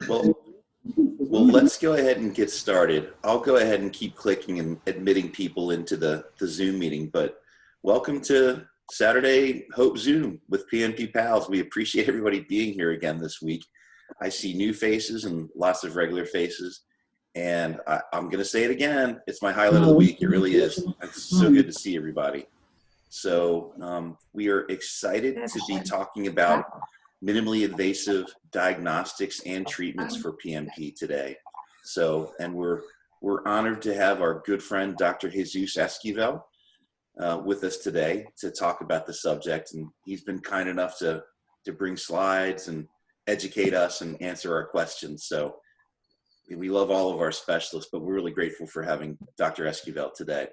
Well, let's go ahead and get started. I'll go ahead and keep clicking and admitting people into the Zoom meeting, but welcome to Saturday Hope Zoom with PNP Pals. We appreciate everybody being here again this week. I see new faces and lots of regular faces, and I'm going to say it again. It's my highlight of the week. It really is. It's so good to see everybody. So we are excited to be talking about minimally invasive diagnostics and treatments for PNP today. So, and we're honored to have our good friend, Dr. Jesus Esquivel, with us today to talk about the subject. And he's been kind enough to bring slides and educate us and answer our questions. So we love all of our specialists, but we're really grateful for having Dr. Esquivel today.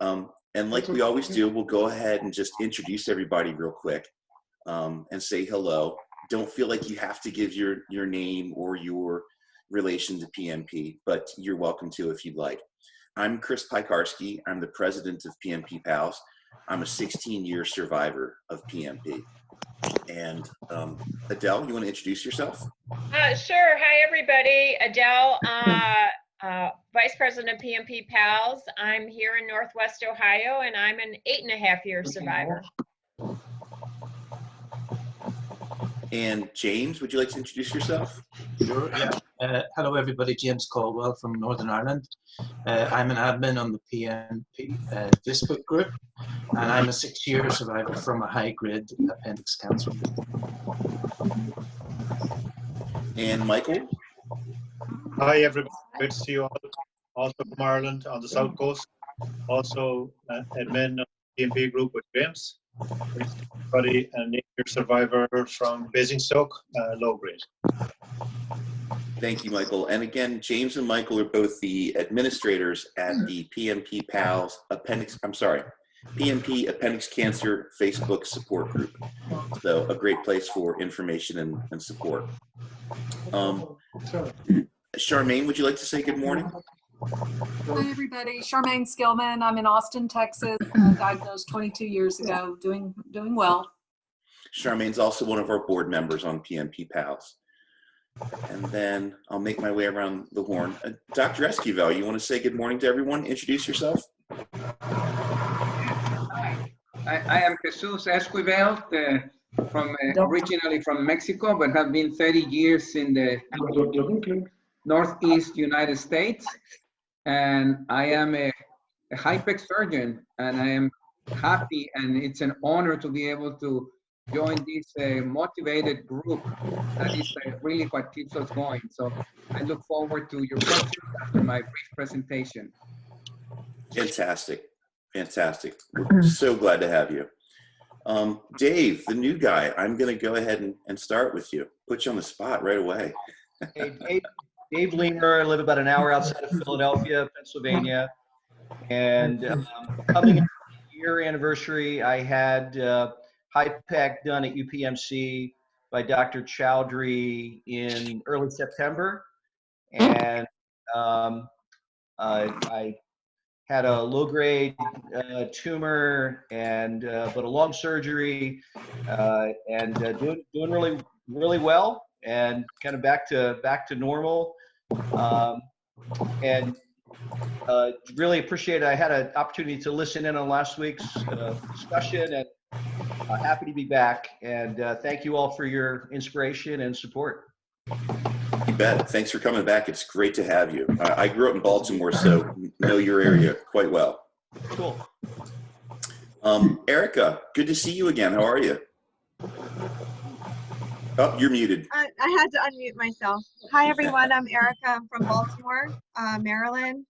And like we always do, we'll go ahead and just introduce everybody real quick. And say hello. Don't feel like you have to give your name or your relation to PNP, but you're welcome to if you'd like. I'm Chris Piekarski. I'm the president of PNP Pals. I'm a 16-year survivor of PNP. And Adele, you want to introduce yourself? Sure. Hi, everybody. Adele, Vice President of PNP Pals. I'm here in Northwest Ohio, and I'm an 8.5-year survivor. And James, would you like to introduce yourself? Sure, yeah. Hello, everybody. James Caldwell from Northern Ireland. I'm an admin on the PNP Facebook group, and I'm a 6-year survivor from a high-grade appendix cancer. And Michael? Hi, everybody. Good to see you all. Also from Ireland on the South Coast. Also admin of the PNP group with James. Everybody, and your survivor from Basingstoke, low grade. Thank you, Michael. And again, James and Michael are both the administrators at the PNP Pals PNP Appendix Cancer Facebook support group. So a great place for information and support. Charmaine, would you like to say good morning? Hi, everybody. Charmaine Skillman. I'm in Austin, Texas. Diagnosed 22 years ago. Doing well. Charmaine's also one of our board members on PNP Pals. And then I'll make my way around the horn. Dr. Esquivel, you want to say good morning to everyone? Introduce yourself. I am Jesus Esquivel, originally from Mexico, but have been 30 years in the Northeast United States. And I am a HIPEX surgeon, and I am happy, and it's an honor to be able to join this motivated group. That is really what keeps us going. So I look forward to your questions after my brief presentation. Fantastic. Fantastic. We're so glad to have you. Dave, the new guy, I'm going to go ahead and start with you. Put you on the spot right away. Hey, Dave Leamer. I live about an hour outside of Philadelphia, Pennsylvania. And coming up to the year anniversary, I had HIPEC done at UPMC by Dr. Chowdhury in early September. And I had a low-grade tumor and but a long surgery and doing really well and kind of back to normal. And really appreciate it. I had an opportunity to listen in on last week's discussion, and happy to be back. And thank you all for your inspiration and support. You bet. Thanks for coming back. It's great to have you. I grew up in Baltimore, so know your area quite well. Cool. Erica, good to see you again. How are you? Oh, you're muted. I had to unmute myself. Hi, everyone. I'm Erica. I'm from Baltimore, Maryland,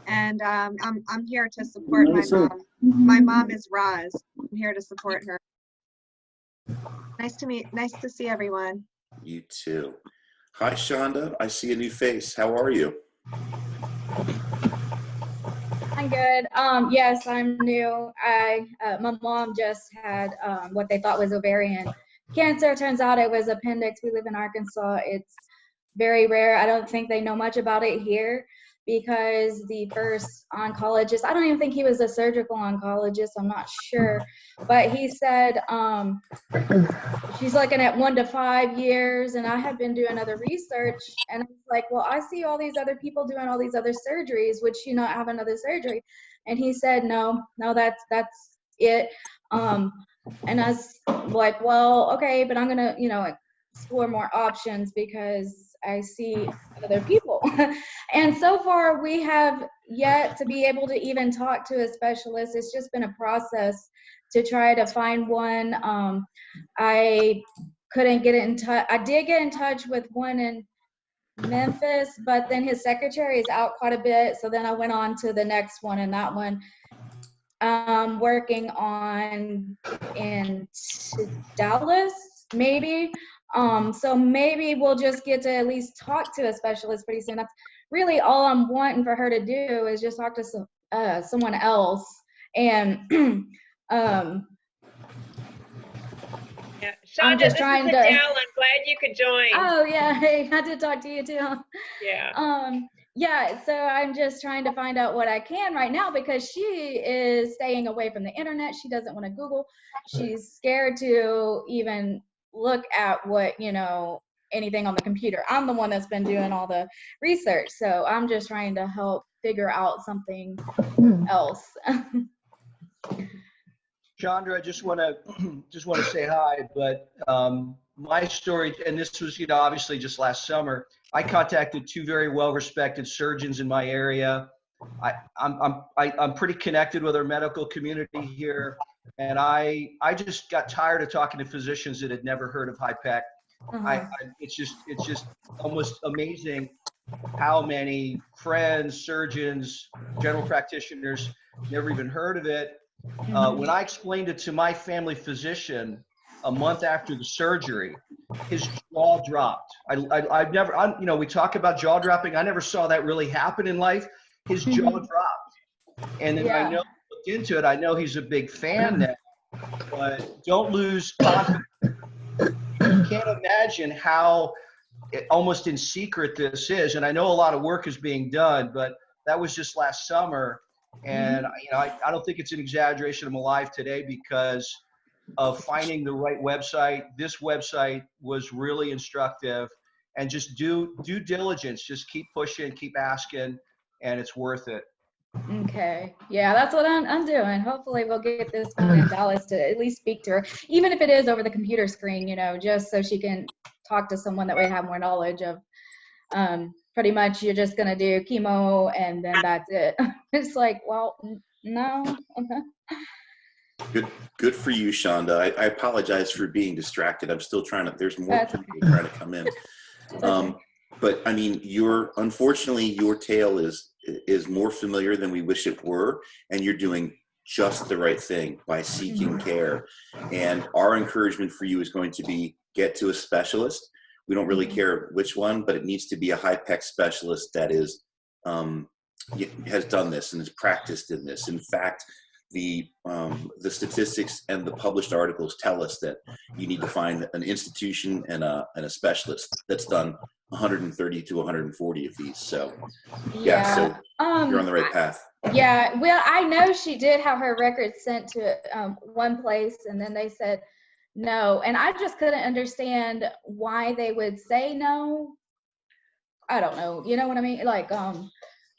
and I'm here to support my mom. My mom is Roz. I'm here to support her. Nice to see everyone. You too. Hi, Shonda. I see a new face. How are you? I'm good. Yes, I'm new. My mom just had what they thought was ovarian cancer. Turns out it was appendix. We live in Arkansas. It's very rare. I don't think they know much about it here. because the first oncologist, I don't even think he was a surgical oncologist, I'm not sure, but he said she's looking at 1 to 5 years, and I had been doing other research, and I was like, well, I see all these other people doing all these other surgeries, would she not have another surgery? And he said, no, that's it. And I was like, well, okay, but I'm gonna, explore more options because I see other people. And so far we have yet to be able to even talk to a specialist. It's just been a process to try to find one. I couldn't get in touch. I did get in touch with one in Memphis, but then his secretary is out quite a bit. So then I went on to the next one, and that one I'm working on in Dallas, maybe. So maybe we'll just get to at least talk to a specialist pretty soon. That's really all I'm wanting for her to do, is just talk to someone else. And Yeah. I'm Shonda, just this trying is to. Adele. I'm glad you could join. Oh yeah, hey, I did talk to you too. Yeah. Yeah, so I'm just trying to find out what I can right now, because she is staying away from the internet. She doesn't want to Google. She's scared to even look at what, anything on the computer. I'm the one that's been doing all the research. So I'm just trying to help figure out something else. Chandra, I just want to say hi, but my story, and this was, obviously just last summer, I contacted 2 very well-respected surgeons in my area. I'm pretty connected with our medical community here, and I just got tired of talking to physicians that had never heard of HIPEC. It's just almost amazing how many friends, surgeons, general practitioners never even heard of it. When I explained it to my family physician a month after the surgery, his jaw dropped. I've never, we talk about jaw dropping. I never saw that really happen in life. His jaw dropped. And then I know, looked into it, I know he's a big fan now, but don't lose confidence. You can't imagine how almost in secret this is. And I know a lot of work is being done, but that was just last summer. And I don't think it's an exaggeration. I'm alive today because of finding the right website. This website was really instructive, and just do due diligence. Just keep pushing, keep asking, and it's worth it. Okay. Yeah, that's what I'm doing. Hopefully we'll get this one in Dallas to at least speak to her, even if it is over the computer screen, just so she can talk to someone that we have more knowledge of. Pretty much you're just going to do chemo and then that's it. It's like, well, no. Good for you, Shonda. I apologize for being distracted. I'm still there's more people trying to come in. But I mean, unfortunately, your tale is more familiar than we wish it were, and you're doing just the right thing by seeking care. And our encouragement for you is going to be get to a specialist. We don't really care which one, but it needs to be a HIPEC specialist that has done this and has practiced in this. In fact, the statistics and the published articles tell us that you need to find an institution and a specialist that's done 130 to 140 of these. So so you're on the right path. Yeah, well, I know she did have her records sent to one place, and then they said no, and I just couldn't understand why they would say no. I don't know, you know what I mean? Like,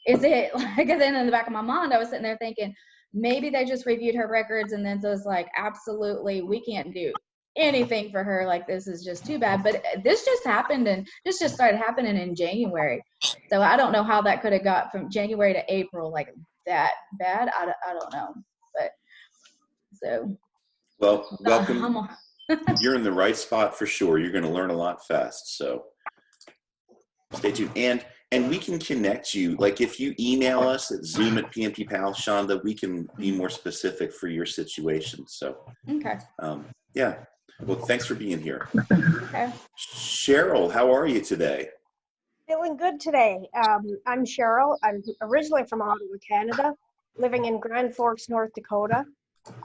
is it like, and then in the back of my mind, I was sitting there thinking, maybe they just reviewed her records and then was like, absolutely, we can't do anything for her. Like, this is just too bad. But this just happened, and this just started happening in January. So I don't know how that could have got from January to April like that bad. I don't know. But so. Well, welcome. You're in the right spot for sure. You're going to learn a lot fast. So stay tuned. And we can connect you. Like if you email us at zoom@PNPPal, Shonda, we can be more specific for your situation. So, okay. Yeah. Well, thanks for being here. Okay. Cheryl, how are you today? Feeling good today. I'm Cheryl. I'm originally from Ottawa, Canada, living in Grand Forks, North Dakota.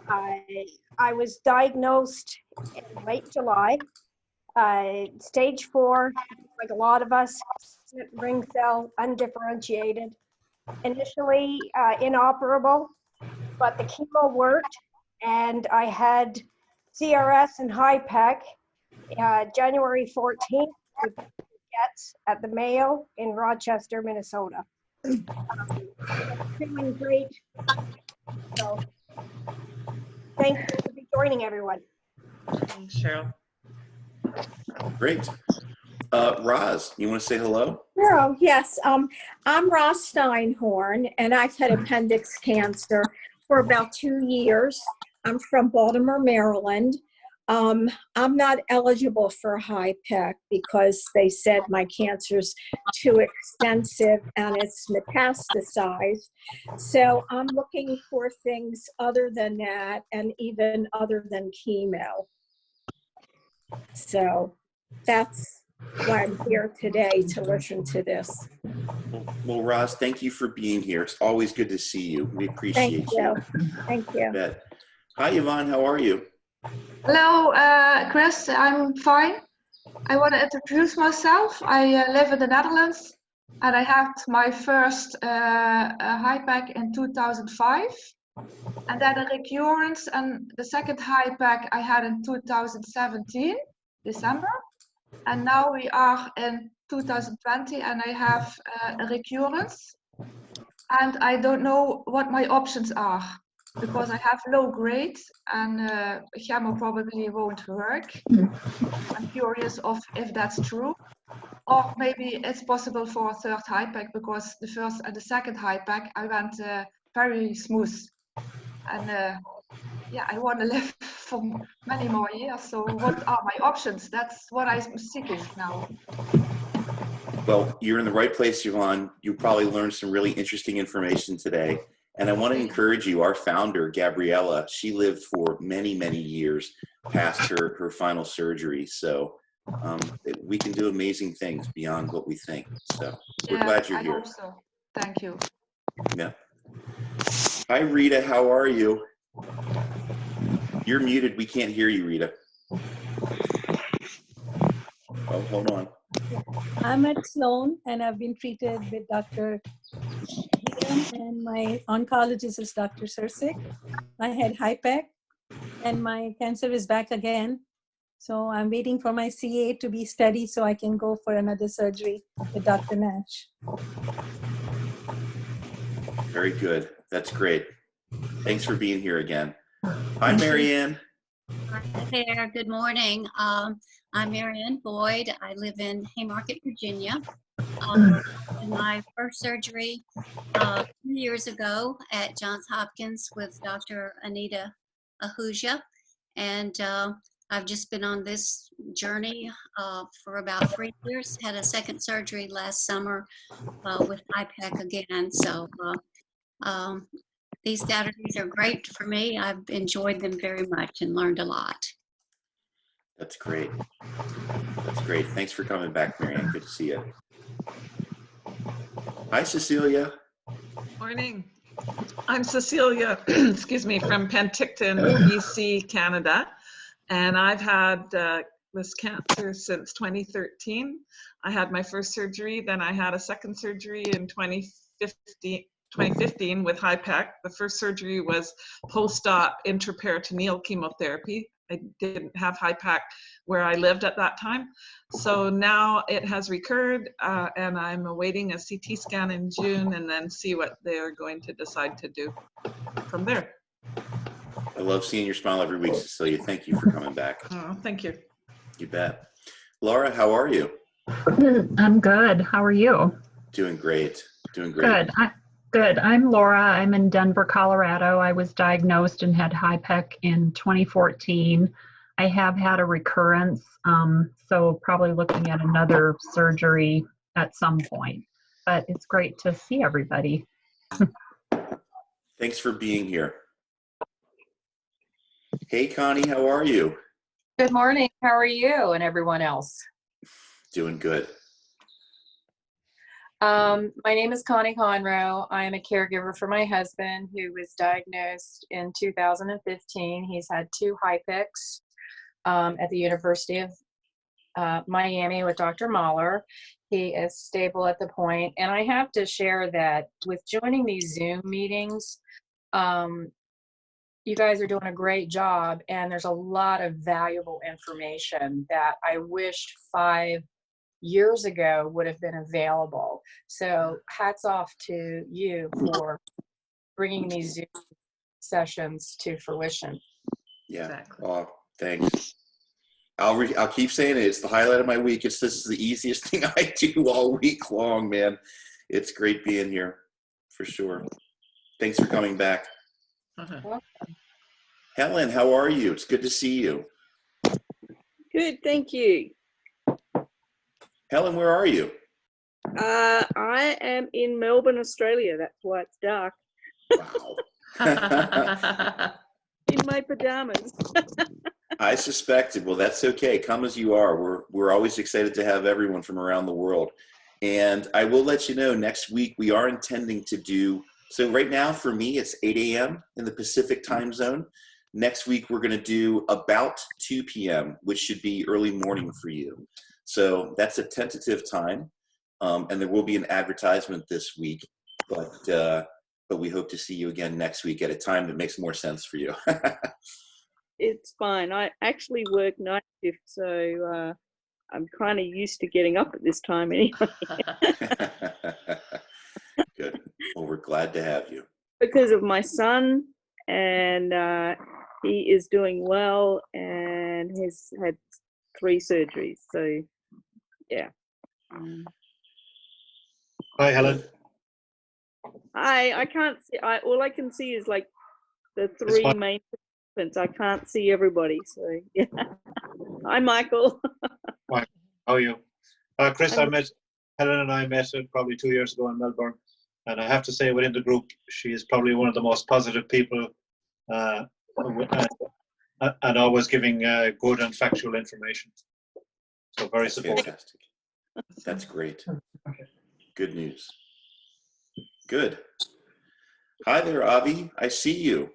I was diagnosed in late July, stage 4, like a lot of us, ring cell, undifferentiated. initially inoperable, but the chemo worked, and I had CRS and HIPEC January 14th with Getz at the Mayo in Rochester, Minnesota. Feeling great. So thank you for joining, everyone. Thanks, Cheryl. Great. Roz, you want to say hello? Sure, yes. I'm Roz Steinhorn, and I've had appendix cancer for about 2 years. I'm from Baltimore, Maryland. I'm not eligible for HIPEC because they said my cancer's too extensive and it's metastasized. So I'm looking for things other than that and even other than chemo. So that's why I'm here today to listen to this. Well, Roz, thank you for being here. It's always good to see you. We appreciate you. Thank you. You bet. Hi, Yvonne. How are you? Hello, Chris. I'm fine. I want to introduce myself. I live in the Netherlands, and I had my first HIPEC in 2005, and then a recurrence, and the second HIPEC I had in 2017, December, and now we are in 2020, and I have a recurrence, and I don't know what my options are, because I have low grade and chemo probably won't work. I'm curious if that's true. Or maybe it's possible for a third HIPEC, because the first and the second HIPEC I went very smooth. And yeah, I want to live for many more years. So what are my options? That's what I'm seeking now. Well, you're in the right place, Yvonne. You probably learned some really interesting information today. And I want to encourage you, our founder, Gabriella, she lived for many, many years past her final surgery. So we can do amazing things beyond what we think. So we're glad you're here. I hope so. Thank you. Yeah. Hi, Rita. How are you? You're muted. We can't hear you, Rita. Oh, hold on. I'm at Sloan, and I've been treated with Dr. and my oncologist is Dr. Sirsik. I had HIPEC, and my cancer is back again. So I'm waiting for my CA to be steady so I can go for another surgery with Dr. Nash. Very good. That's great. Thanks for being here again. Hi, Marianne. Hi there. Good morning. I'm Marianne Boyd. I live in Haymarket, Virginia. In my first surgery 2 years ago at Johns Hopkins with Dr. Anita Ahuja, and I've just been on this journey for about 3 years. Had a second surgery last summer with HIPEC again. So these Saturdays are great for me. I've enjoyed them very much and learned a lot. That's great. That's great. Thanks for coming back, Marianne. Good to see you. Hi, Cecilia. Morning. I'm Cecilia, excuse me, from Penticton, BC, Canada. And I've had this cancer since 2013. I had my first surgery, then I had a second surgery in 2015 with HIPEC. The first surgery was post-op intraperitoneal chemotherapy. I didn't have HIPEC where I lived at that time. So now it has recurred, and I'm awaiting a CT scan in June and then see what they're going to decide to do from there. I love seeing your smile every week, Cecilia. Thank you for coming back. Oh, thank you. You bet. Laura, how are you? I'm good. How are you? Doing great. Doing great. Good. Good. I'm Laura. I'm in Denver, Colorado. I was diagnosed and had HIPEC in 2014. I have had a recurrence, so probably looking at another surgery at some point. But it's great to see everybody. Thanks for being here. Hey, Connie, how are you? Good morning. How are you and everyone else? Doing good. My name is Connie Conroe. I am a caregiver for my husband who was diagnosed in 2015. He's had 2 HIPECs at the University of Miami with Dr. Mahler. He is stable at the point. And I have to share that with joining these Zoom meetings, you guys are doing a great job, and there's a lot of valuable information that I wished 5 years ago would have been available. So hats off to you for bringing these Zoom sessions to fruition. Yeah. Exactly. Oh, thanks. I'll keep saying it. It's the highlight of my week. This is the easiest thing I do all week long, man. It's great being here, for sure. Thanks for coming back. Helen, how are you? It's good to see you. Good, thank you. Helen, where are you? I am in Melbourne, Australia. That's why it's dark. Wow. In my pajamas. I suspected. Well, that's okay. Come as you are. We're always excited to have everyone from around the world. And I will let you know, next week we are intending to do, so right now for me it's 8 a.m. in the Pacific time zone. Next week we're going to do about 2 p.m., which should be early morning for you. So that's a tentative time. And there will be an advertisement this week, but we hope to see you again next week at a time that makes more sense for you. It's fine. I actually work night shift, so I'm kind of used to getting up at this time anyway. Good. Well, we're glad to have you. Because of my son, and he is doing well, and he's had 3 surgeries. So, yeah. Hi, Helen. I can't see. All I can see is like the 3 main participants. I can't see everybody. So, yeah. Hi, Michael. Hi, how are you? Chris, Helen and I met probably 2 years ago in Melbourne. And I have to say, within the group, she is probably one of the most positive people and always giving good and factual information. So very supportive. Fantastic. That's great. Good news. Good. Hi there, Avi. I see you.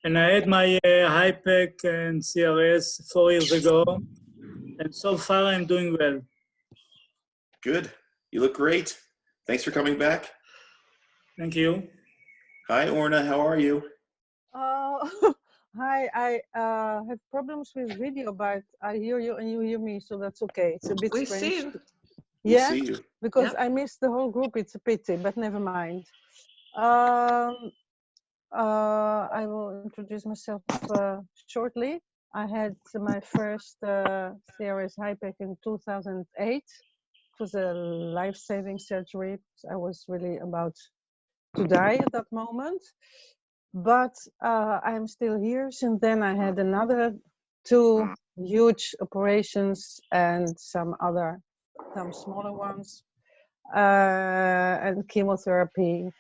And I had my HIPEC and CRS 4 years ago, and so far I'm doing well. Good. You look great. Thanks for coming back. Thank you. Hi, Orna. How are you? Hi, I have problems with video, but I hear you and you hear me, so that's okay. It's a bit We strange. see you. Yeah, We see you. because Yep. I missed the whole group. It's a pity, but never mind. I will introduce myself shortly. I had my first CRS HIPEC in 2008. It was a life-saving surgery. I was really about to die at that moment. But I'm still here. Since then, I had another 2 huge operations and some smaller ones, and chemotherapy,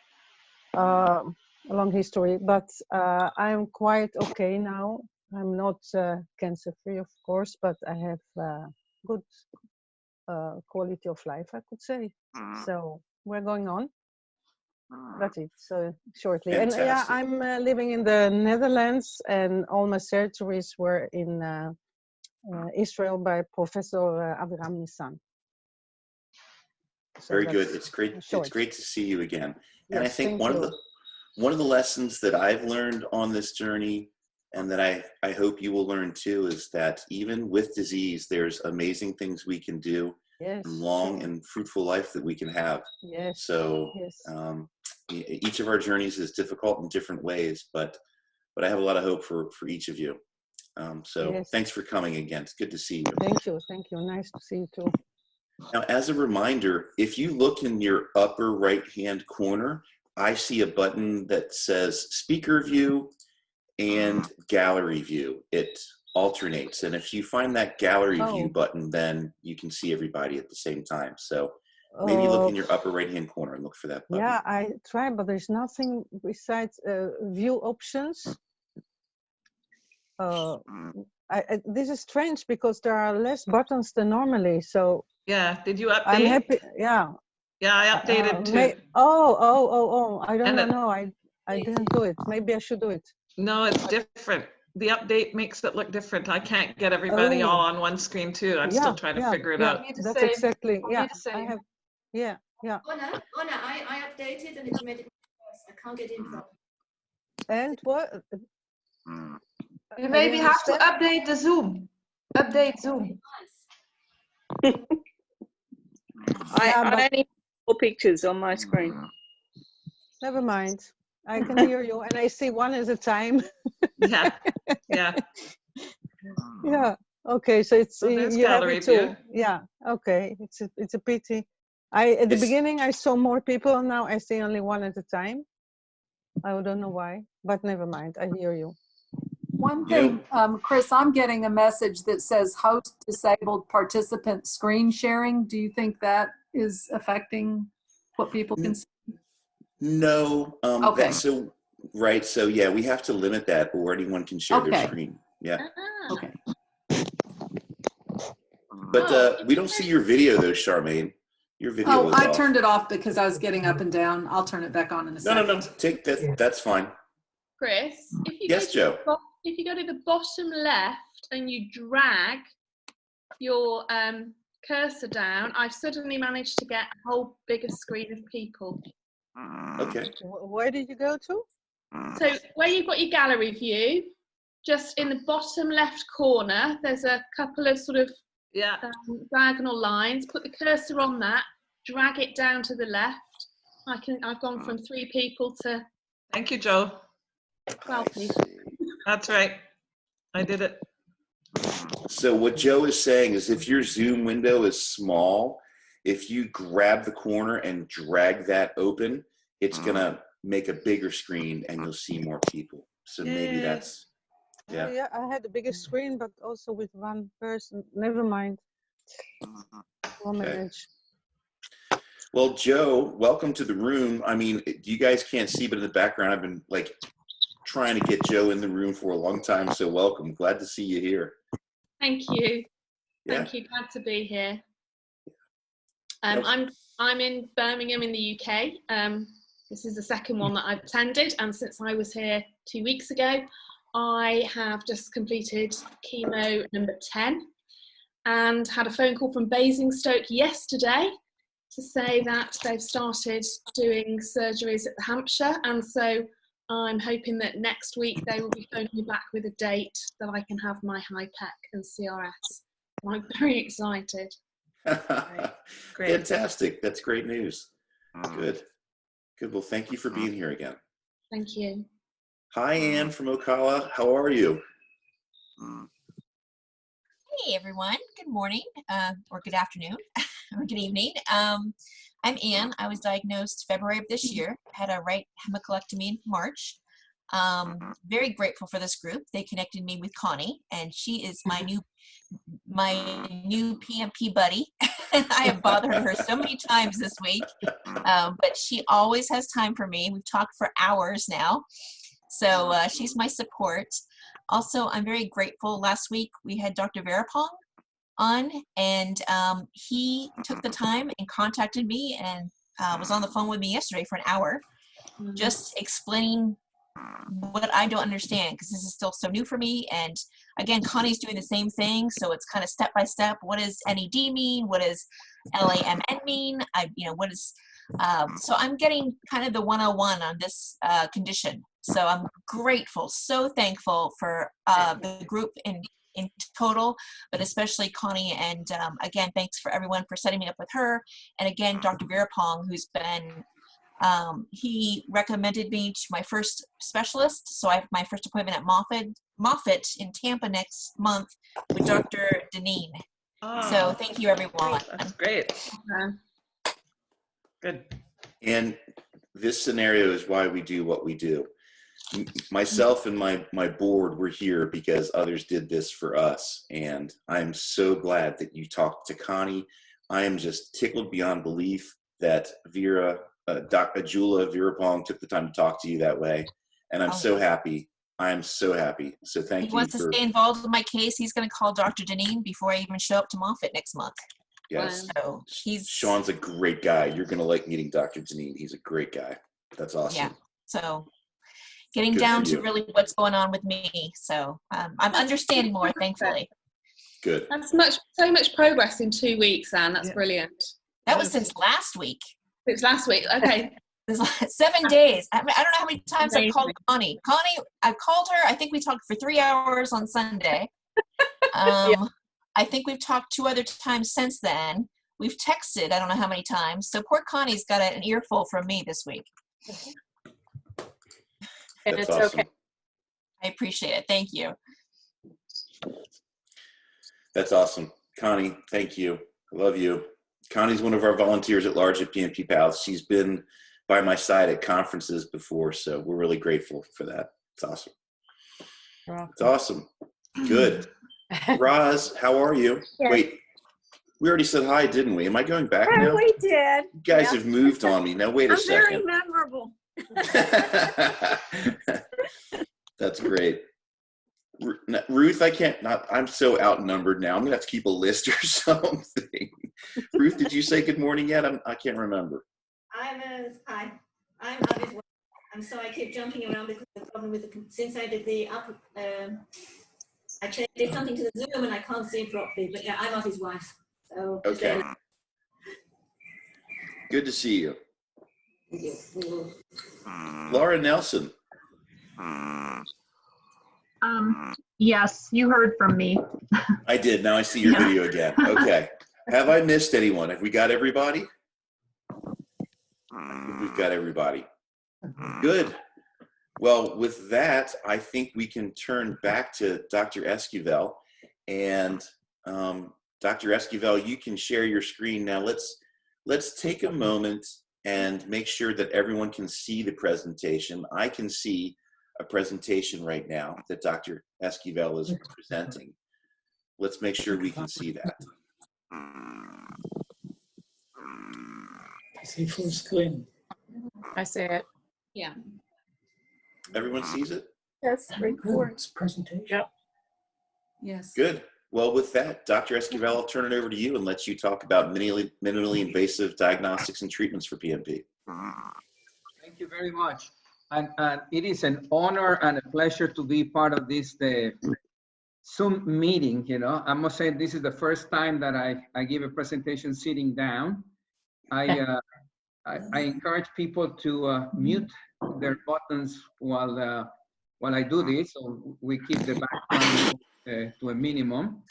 a long history. But I'm quite okay now. I'm not cancer-free, of course, but I have good quality of life, I could say. So we're going on. That's it. So shortly, Fantastic. and yeah, I'm living in the Netherlands, and all my surgeries were in Israel by Professor Aviram Nissan. So Very good. that's It's great. short. It's great to see you again. And I Yes, think thank one you. of the lessons that I've learned on this journey, and that I hope you will learn too, is that even with disease, there's amazing things we can do, Yes, and long sure. and fruitful life that we can have. Yes. So Yes. each of our journeys is difficult in different ways, but I have a lot of hope for each of you. So Yes. thanks for coming again. It's good to see you. Thank you. Thank you. Nice to see you too. Now, as a reminder, if you look in your upper right-hand corner, I see a button that says Speaker View and Gallery View. It alternates. And if you find that Gallery View button, then you can see everybody at the same time. So maybe look in your upper right-hand corner and look for that button. Yeah, I tried, but there's nothing besides view options. This is strange because there are less buttons than normally. So Yeah. Did you update? I'm happy. Yeah. Yeah, I updated too. Oh! I don't And know. No, I didn't do it. Maybe I should do it. No, it's different. the update makes it look different. I can't get everybody all on one screen too. I'm still trying to figure it out. That's exactly, yeah. I have, yeah. Anna, I updated and it's made it worse. I can't get in from. And what? You maybe have to update the Zoom. Update Zoom. I need more pictures on my screen. Never mind. I can hear you, and I see one at a time. Yeah. Yeah. Okay. So it's there's you have gallery it too. view. Yeah. Okay. It's a pity. At the beginning I saw more people. Now I see only one at a time. I don't know why, but never mind. I hear you. One thing, Chris, I'm getting a message that says host disabled participant screen sharing. Do you think that is affecting what people can see? No. Okay. So yeah, we have to limit that, or anyone can share their screen. Yeah. Okay. But we don't see your video though, Charmaine. Your video was I off. turned it off because I was getting up and down. I'll turn it back on in a second. No. Take that. That's fine. Chris, if you Yes, Joe. If you go to the bottom left and you drag your cursor down, I've suddenly managed to get a whole bigger screen of people. Okay. Where did you go to? So where you've got your gallery view, just in the bottom left corner, there's a couple of sort of diagonal lines. Put the cursor on that, drag it down to the left. I've gone from 3 people to. Thank you, Joe. 12 people. That's right. I did it. So what Joe is saying is, if your Zoom window is small, if you grab the corner and drag that open, it's gonna make a bigger screen and you'll see more people. So maybe that's, yeah. Yeah, I had the biggest screen, but also with one person. Never mind. We'll manage. Well, Joe, welcome to the room. I mean, you guys can't see, but in the background, I've been like trying to get Joe in the room for a long time. So welcome. Glad to see you here. Thank you. Yeah. Thank you. Glad to be here. I'm in Birmingham in the UK. This is the second one that I've attended, and since I was here 2 weeks ago, I have just completed chemo number 10 and had a phone call from Basingstoke yesterday to say that they've started doing surgeries at the Hampshire, and so I'm hoping that next week they will be phoning me back with a date that I can have my HIPEC and CRS. I'm very excited. Great. Fantastic. That's great news. Good. Well, thank you for being here again. Thank you. Hi, Anne from Ocala. How are you? Hey, everyone. Good morning, or good afternoon, or good evening. I'm Anne. I was diagnosed February of this year. Had a right hemicolectomy in March. Very grateful for this group. They connected me with Connie, and she is my new PMP buddy. I have bothered her so many times this week, but she always has time for me. We've talked for hours now, so she's my support. Also, I'm very grateful. Last week we had Dr. Verapong on, and he took the time and contacted me and was on the phone with me yesterday for an hour, just explaining what I don't understand, because this is still so new for me. And again, Connie's doing the same thing, so it's kind of step by step. What does NED mean? What does LAMN mean? What is so I'm getting kind of the 101 on this condition. So I'm grateful, so thankful for the group in total, but especially Connie. And again, thanks for everyone for setting me up with her. And again, Dr. Verapong, who's been he recommended me to my first specialist. So I have my first appointment at Moffitt in Tampa next month with Dr. Deneen. So thank you, everyone. That's great. Good. And this scenario is why we do what we do. Myself and my board were here because others did this for us. And I'm so glad that you talked to Connie. I am just tickled beyond belief that Dr. Ajula Virapong took the time to talk to you that way. And I'm so happy. I'm so happy. So thank you. He wants to stay involved with my case. He's going to call Dr. Deneen before I even show up to Moffitt next month. Yes. So Sean's a great guy. You're going to like meeting Dr. Deneen. He's a great guy. That's awesome. Yeah. So getting Good down for to you. really what's going on with me. So I'm understanding more, thankfully. Good. That's so much progress in 2 weeks, Anne. That's brilliant. That was since last week. It was last week. Okay. This 7 days. I don't know how many times I've called Amazing. Connie. Connie, I've called her. I think we talked for 3 hours on Sunday. I think we've talked 2 other times since then. We've texted, I don't know how many times. So poor Connie's got an earful from me this week. And That's it's awesome. okay. I appreciate it. Thank you. That's awesome. Connie, thank you. I love you. Connie's one of our volunteers at large at PNP Pals. She's been by my side at conferences before, so we're really grateful for that. It's awesome. It's awesome. Good. Roz, how are you? Yes. Wait, we already said hi, didn't we? Am I going back Oh, now? we did. You guys Yeah. have moved on me. Now, wait a I'm very second. memorable. That's great. Ruth, I'm so outnumbered now. I'm going to have to keep a list or something. Ruth, did you say good morning yet? I can't remember. Hi. I'm Abby's wife, and so I keep jumping around because of the problem with since I did the I did something to the Zoom and I can't see properly. But yeah, I'm Abby's wife. So Okay. Good to see you. Laura Nelson. Yes, you heard from me. I did. Now I see your video again. Okay. Have I missed anyone? Have we got everybody? I think we've got everybody. Good. Well, with that, I think we can turn back to Dr. Esquivel. And Dr. Esquivel, you can share your screen now. Let's take a moment and make sure that everyone can see the presentation. I can see a presentation right now that Dr. Esquivel is presenting. Let's make sure we can see that. I see full screen. I see it. Yeah. Everyone sees it? Yes, record. Presentation. Yep. Yes. Good. Well, with that, Dr. Esquivel, I'll turn it over to you and let you talk about minimally invasive diagnostics and treatments for PNP. Thank you very much. And it is an honor and a pleasure to be part of this Zoom meeting. You know, I must say this is the first time that I give a presentation sitting down. I encourage people to mute their buttons while I do this, so we keep the background to a minimum.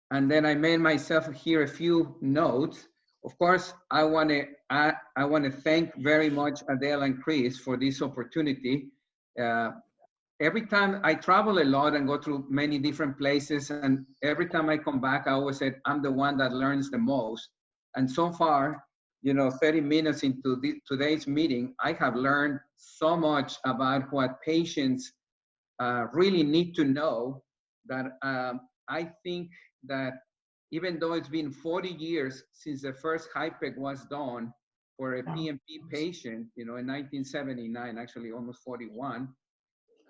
And then I made myself here a few notes. Of course, I want to thank very much Adele and Chris for this opportunity. Every time I travel a lot and go through many different places, and every time I come back, I always say I'm the one that learns the most. And so far, you know, 30 minutes into today's meeting, I have learned so much about what patients really need to know that I think that even though it's been 40 years since the first HIPEC was done for a PNP patient, you know, in 1979, actually almost 41,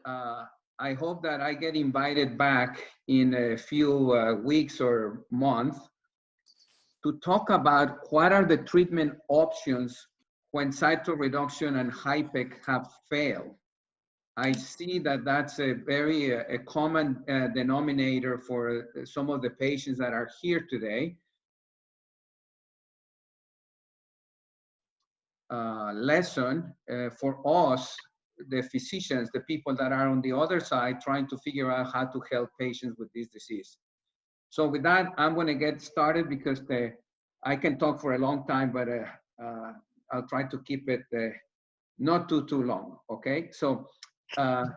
I hope that I get invited back in a few weeks or months to talk about what are the treatment options when cytoreduction and HIPEC have failed. I see that that's a very a common denominator for some of the patients that are here today. Lesson for us, the physicians, the people that are on the other side trying to figure out how to help patients with this disease. So with that, I'm going to get started because I can talk for a long time, but I'll try to keep it not too long, okay? So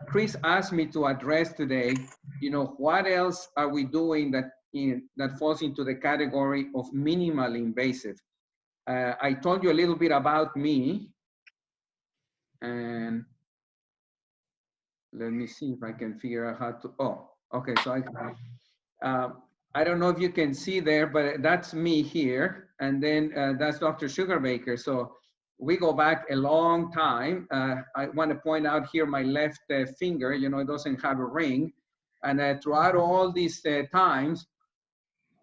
Chris asked me to address today, you know, what else are we doing that falls into the category of minimally invasive? I told you a little bit about me, and let me see if I can figure out how to, oh, okay, so I don't know if you can see there, but that's me here, and then that's Dr. Sugarbaker. So we go back a long time. I want to point out here my left finger, you know, it doesn't have a ring. And throughout all these times,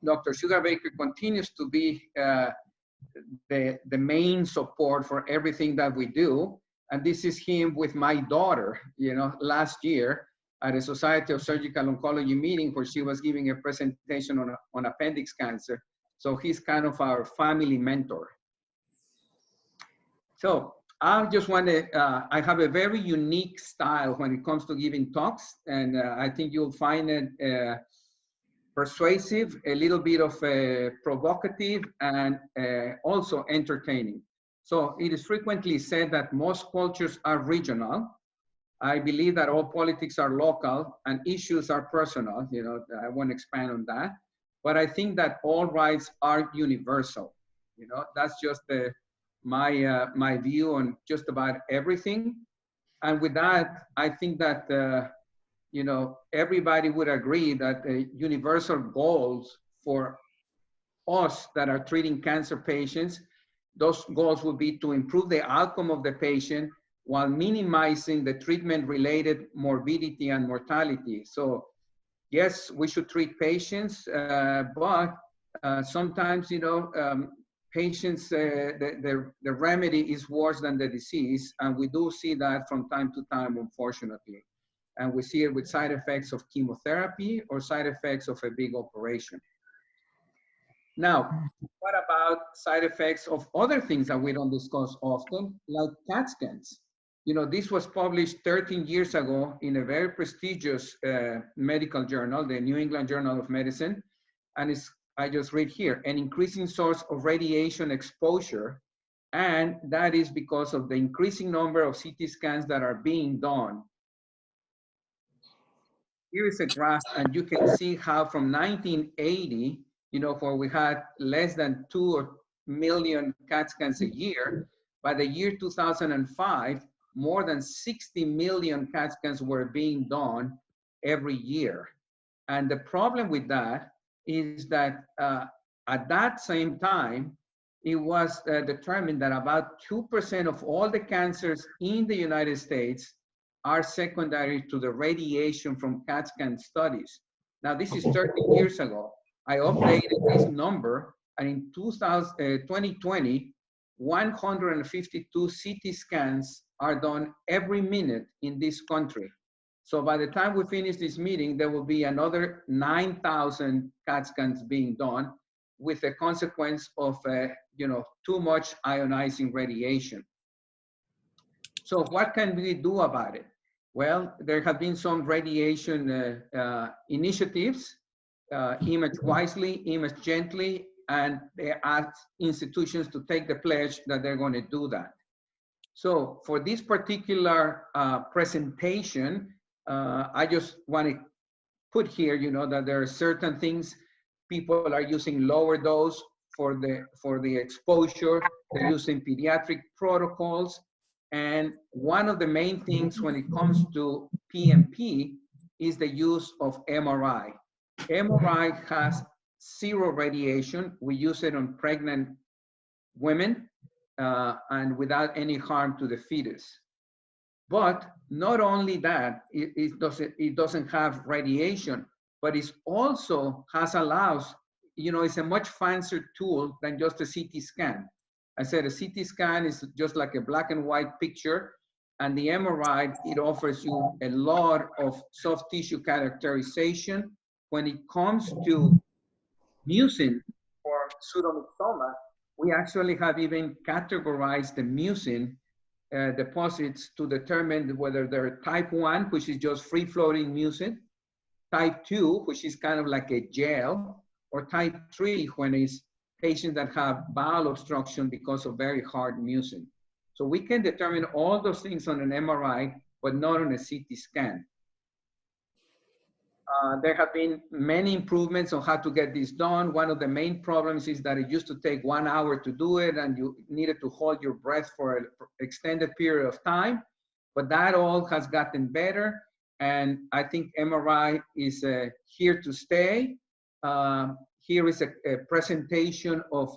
Dr. Sugarbaker continues to be the main support for everything that we do. And this is him with my daughter, you know, last year at a Society of Surgical Oncology meeting where she was giving a presentation on appendix cancer. So he's kind of our family mentor. So I just want to, I have a very unique style when it comes to giving talks, and I think you'll find it persuasive, a little bit of provocative, and also entertaining. So it is frequently said that most cultures are regional. I believe that all politics are local and issues are personal. You know, I won't expand on that. But I think that all rights are universal. You know, that's just my view on just about everything. And with that, I think that you know, everybody would agree that the universal goals for us that are treating cancer patients, those goals would be to improve the outcome of the patient while minimizing the treatment-related morbidity and mortality. So yes, we should treat patients, but sometimes, you know, patients, the remedy is worse than the disease, and we do see that from time to time, unfortunately. And we see it with side effects of chemotherapy or side effects of a big operation. Now, what about side effects of other things that we don't discuss often, like CAT scans? You know, this was published 13 years ago in a very prestigious medical journal, the New England Journal of Medicine. And it's, I just read here, an increasing source of radiation exposure. And that is because of the increasing number of CT scans that are being done. Here is a graph, and you can see how from 1980, you know, where we had less than 2 million CAT scans a year, by the year 2005, more than 60 million CAT scans were being done every year. And the problem with that is that at that same time, it was determined that about 2% of all the cancers in the United States are secondary to the radiation from CAT scan studies. Now, this is 30 years ago. I updated this number, and in 2020, 152 CT scans are done every minute in this country. So by the time we finish this meeting, there will be another 9,000 CAT scans being done with the consequence of, you know, too much ionizing radiation. So what can we do about it? Well, there have been some radiation initiatives, image wisely, image gently, and they ask institutions to take the pledge that they're going to do that. So for this particular presentation, I just want to put here, you know, that there are certain things people are using lower dose for the exposure. They're using pediatric protocols. And one of the main things when it comes to PMP is the use of MRI. MRI has 0 radiation. We use it on pregnant women and without any harm to the fetus. But not only that, it doesn't have radiation, but it also allows, you know, it's a much fancier tool than just a CT scan. I said a CT scan is just like a black and white picture, and the MRI, it offers you a lot of soft tissue characterization. When it comes to mucin or pseudomyxoma, we actually have even categorized the mucin deposits to determine whether they're type 1, which is just free-floating mucin, type 2, which is kind of like a gel, or type 3, when it's patients that have bowel obstruction because of very hard mucin. So we can determine all those things on an MRI, but not on a CT scan. There have been many improvements on how to get this done. One of the main problems is that it used to take 1 hour to do it, and you needed to hold your breath for an extended period of time. But that all has gotten better, and I think MRI is here to stay. Here is a presentation of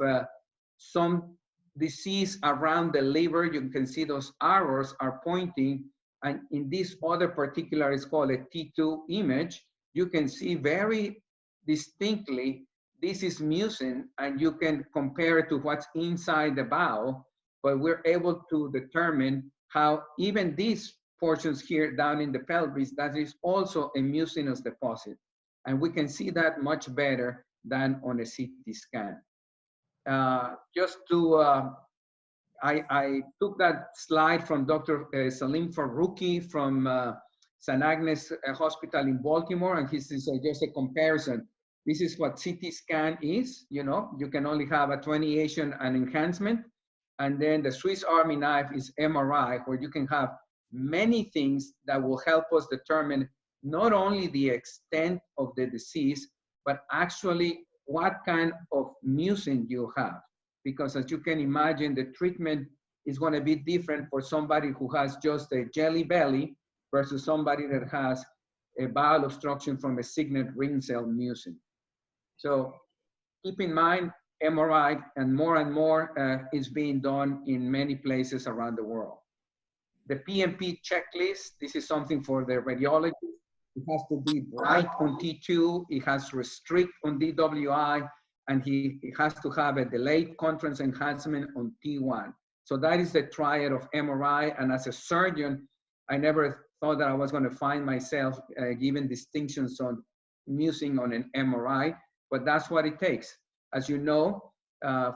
some disease around the liver. You can see those arrows are pointing, and in this other particular, it's called a T2 image. You can see very distinctly, this is mucin, and you can compare it to what's inside the bowel, but we're able to determine how even these portions here down in the pelvis, that is also a mucinous deposit. And we can see that much better than on a CT scan. Just to, I took that slide from Dr. Salim Farouki from St. Agnes Hospital in Baltimore, and this is just a comparison. This is what CT scan is, you know, you can only have a attenuation and enhancement. And then the Swiss Army knife is MRI, where you can have many things that will help us determine not only the extent of the disease, but actually what kind of mucin you have. Because as you can imagine, the treatment is going to be different for somebody who has just a jelly belly versus somebody that has a bowel obstruction from a signet ring cell mucin. So keep in mind, MRI and more is being done in many places around the world. The PMP checklist, this is something for the radiologist. It has to be bright on T2, it has to restrict on DWI, and it has to have a delayed contrast enhancement on T1. So that is the triad of MRI, and as a surgeon, I never thought that I was going to find myself given distinctions on mucin on an MRI, but that's what it takes. As you know,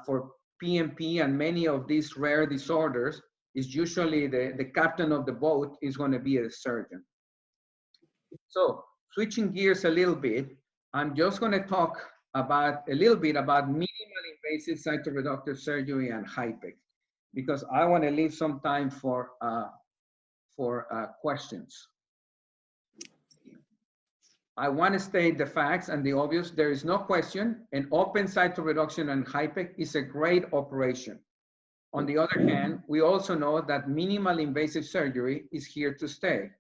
for PMP and many of these rare disorders, is usually the captain of the boat is going to be a surgeon. So switching gears a little bit, I'm just going to talk about a little bit about minimal invasive cytoreductive surgery and HIPEC, because I want to leave some time for questions. I want to state the facts and the obvious. There is no question, an open cytoreduction and HIPEC is a great operation. On the other hand, we also know that minimal invasive surgery is here to stay.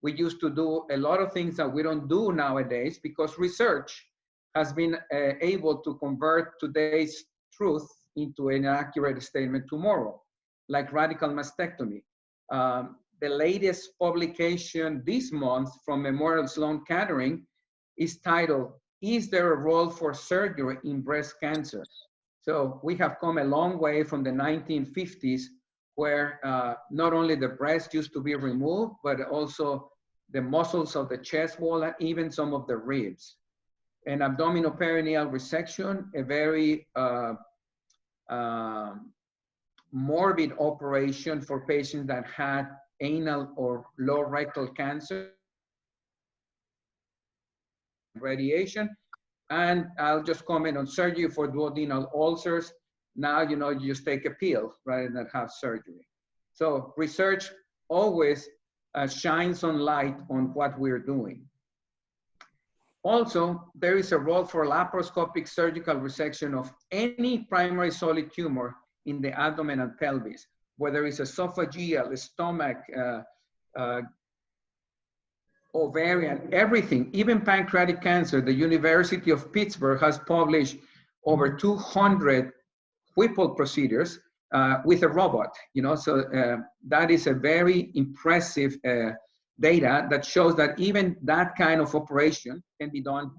We used to do a lot of things that we don't do nowadays because research has been able to convert today's truth into an accurate statement tomorrow, like radical mastectomy. The latest publication this month from Memorial Sloan Kettering is titled, "Is there a role for surgery in breast cancer?" So we have come a long way from the 1950s, where not only the breast used to be removed, but also the muscles of the chest wall and even some of the ribs. An abdominoperineal resection, a very morbid operation for patients that had anal or lower rectal cancer, radiation. And I'll just comment on surgery for duodenal ulcers. Now, you know, you just take a pill rather than have surgery. So research always shines on light on what we're doing. Also, there is a role for laparoscopic surgical resection of any primary solid tumor in the abdomen and pelvis, whether it's esophageal, stomach, ovarian, everything, even pancreatic cancer. The University of Pittsburgh has published over 200 Whipple procedures with a robot, you know, so that is a very impressive data that shows that even that kind of operation can be done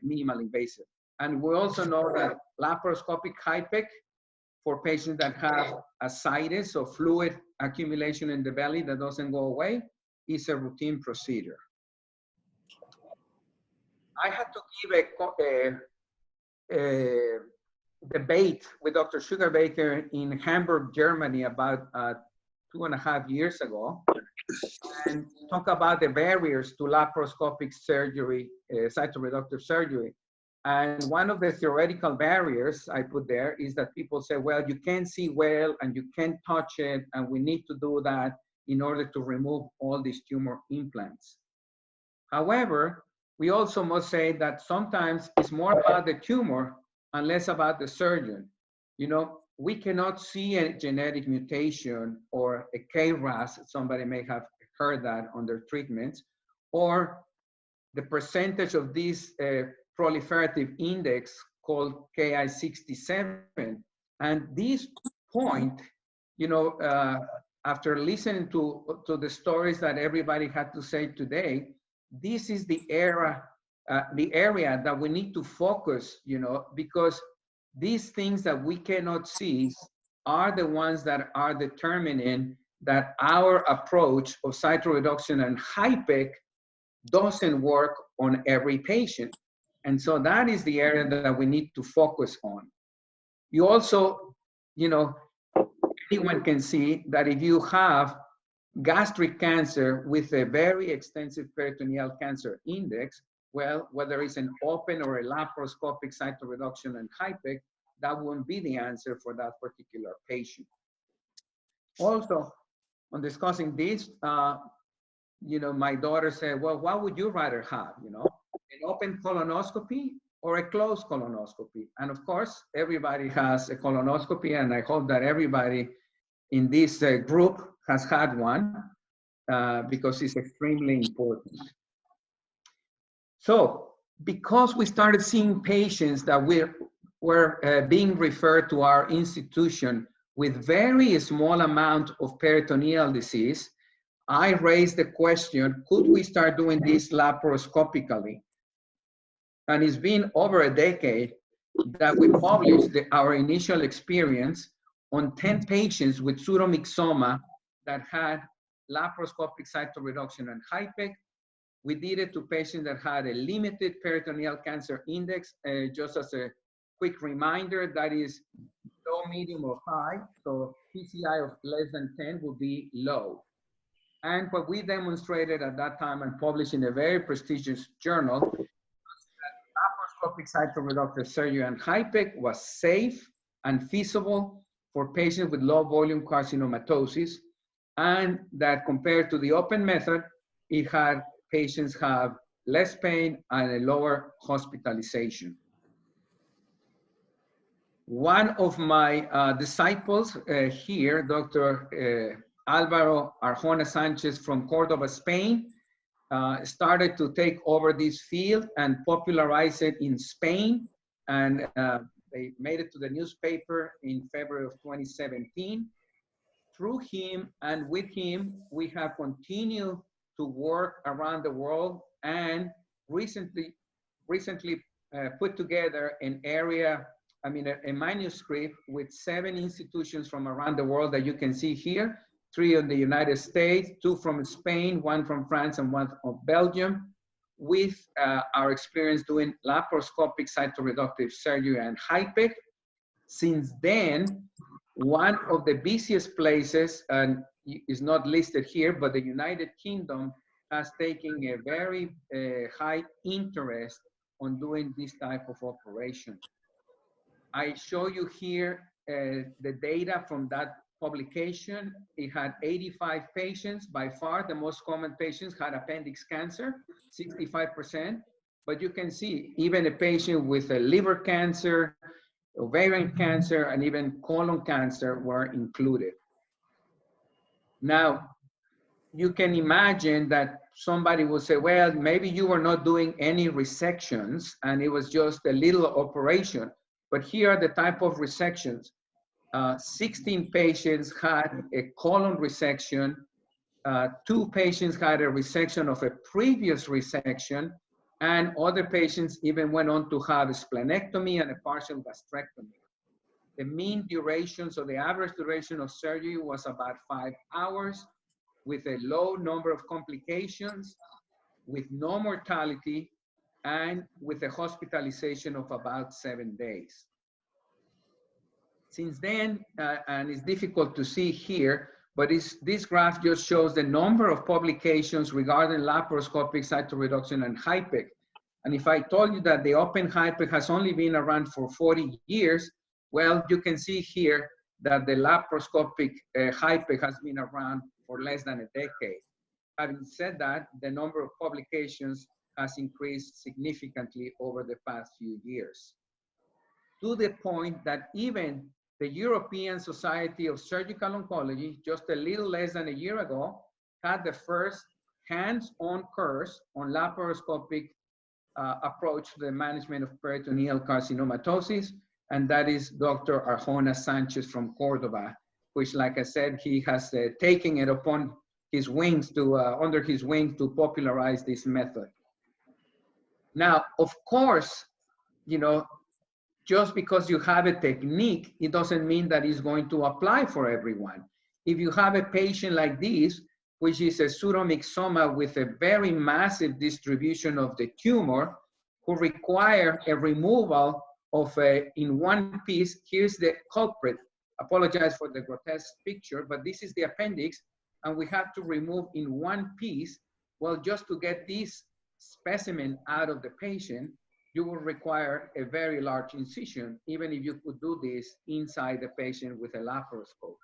minimal invasive. And we also know that laparoscopic HIPEC for patients that have ascites or fluid accumulation in the belly that doesn't go away is a routine procedure. I had to give a debate with Dr. Sugarbaker in Hamburg, Germany about 2.5 years ago, and talk about the barriers to laparoscopic surgery, cytoreductive surgery. And one of the theoretical barriers I put there is that people say, well, you can't see well and you can't touch it, and we need to do that in order to remove all these tumor implants. However, we also must say that sometimes it's more about the tumor and less about the surgeon. You know, we cannot see a genetic mutation or a KRAS, somebody may have heard that on their treatments, or the percentage of this proliferative index called Ki67. And this point, you know, after listening to the stories that everybody had to say today, this is the area that we need to focus, you know, because these things that we cannot see are the ones that are determining that our approach of cytoreduction and HIPEC doesn't work on every patient. And so that is the area that we need to focus on. You also, you know, anyone can see that if you have gastric cancer with a very extensive peritoneal cancer index, well, whether it's an open or a laparoscopic cytoreduction and HIPEC, that won't be the answer for that particular patient. Also, on discussing this, you know, my daughter said, well, what would you rather have, you know, an open colonoscopy or a closed colonoscopy? And of course, everybody has a colonoscopy, and I hope that everybody in this group has had one because it's extremely important. So, because we started seeing patients that were being referred to our institution with very small amount of peritoneal disease, I raised the question, could we start doing this laparoscopically? And it's been over a decade that we published our initial experience on 10 patients with pseudomyxoma that had laparoscopic cytoreduction and HIPEC. We did it to patients that had a limited peritoneal cancer index. Just as a quick reminder, that is low, medium, or high. So PCI of less than 10 would be low. And what we demonstrated at that time and published in a very prestigious journal was that laparoscopic cytoreductive surgery and HIPEC was safe and feasible for patients with low volume carcinomatosis, and that compared to the open method, it had patients have less pain and a lower hospitalization. One of my disciples here, Dr. Alvaro Arjona Sanchez from Cordoba, Spain, started to take over this field and popularize it in Spain. And they made it to the newspaper in February of 2017. Through him and with him, we have continued to work around the world, and recently put together an area, a manuscript with 7 institutions from around the world that you can see here, 3 in the United States, 2 from Spain, 1 from France, and 1 from Belgium, with our experience doing laparoscopic cytoreductive surgery and HIPEC. Since then, one of the busiest places, and is not listed here, but the United Kingdom has taken a very high interest on doing this type of operation. I show you here the data from that publication. It had 85 patients. By far, the most common patients had appendix cancer, 65%. But you can see even a patient with a liver cancer, ovarian cancer, and even colon cancer were included. Now, you can imagine that somebody will say, well, maybe you were not doing any resections and it was just a little operation. But here are the type of resections. 16 patients had a colon resection. 2 patients had a resection of a previous resection, and other patients even went on to have a splenectomy and a partial gastrectomy. The mean duration, so the average duration of surgery was about 5 hours, with a low number of complications, with no mortality, and with a hospitalization of about 7 days. Since then, and it's difficult to see here, but this graph just shows the number of publications regarding laparoscopic cytoreduction and HIPEC. And if I told you that the open HIPEC has only been around for 40 years, well, you can see here that the laparoscopic HIPEC has been around for less than a decade. Having said that, the number of publications has increased significantly over the past few years, to the point that even the European Society of Surgical Oncology, just a little less than a year ago, had the first hands-on course on laparoscopic approach to the management of peritoneal carcinomatosis, and that is Dr. Arjona Sanchez from Cordoba, which, like I said, he has taken it upon his wings to, under his wings to popularize this method. Now, of course, you know, just because you have a technique, it doesn't mean that it's going to apply for everyone. if you have a patient like this, which is a pseudomyxoma with a very massive distribution of the tumor, who require a removal of in one piece. Here's the culprit. Apologize for the grotesque picture, but this is the appendix, and we have to remove in one piece. Well, just to get this specimen out of the patient, you will require a very large incision, even if you could do this inside the patient with a laparoscope.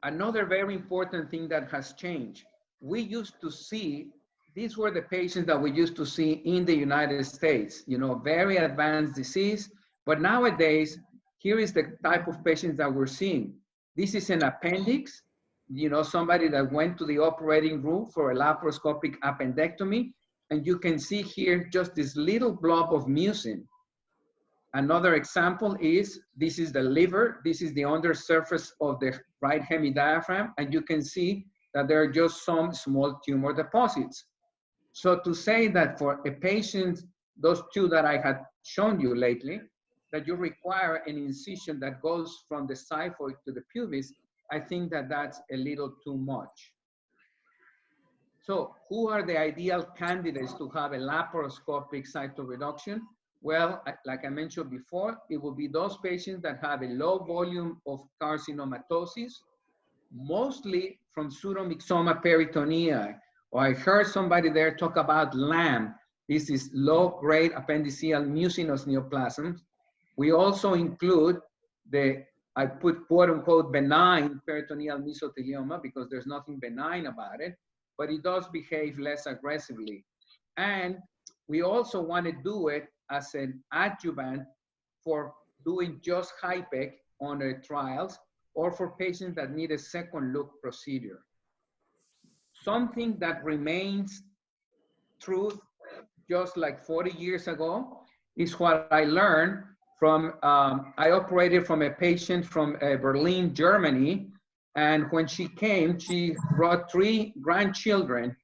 Another very important thing that has changed, we used to see, these were the patients that we used to see in the United States, you know, very advanced disease, but nowadays, here is the type of patients that we're seeing. This is an appendix, you know, somebody that went to the operating room for a laparoscopic appendectomy, and you can see here just this little blob of mucin. Another example is, this is the liver, this is the undersurface of the right hemidiaphragm, and you can see that there are just some small tumor deposits. So to say that for a patient, those two that I had shown you lately, that you require an incision that goes from the xiphoid to the pubis, I think that that's a little too much. So who are the ideal candidates to have a laparoscopic cytoreduction? Well, like I mentioned before, it will be those patients that have a low volume of carcinomatosis, mostly from pseudomyxoma peritonei. Or I heard somebody there talk about LAM. This is low-grade appendiceal mucinous neoplasms. We also include I put quote-unquote benign peritoneal mesothelioma because there's nothing benign about it, but it does behave less aggressively. And we also want to do it as an adjuvant for doing just HIPEC on the trials or for patients that need a second look procedure. Something that remains true just like 40 years ago is what I learned from, I operated from a patient from Berlin, Germany. And when she came, she brought 3 grandchildren.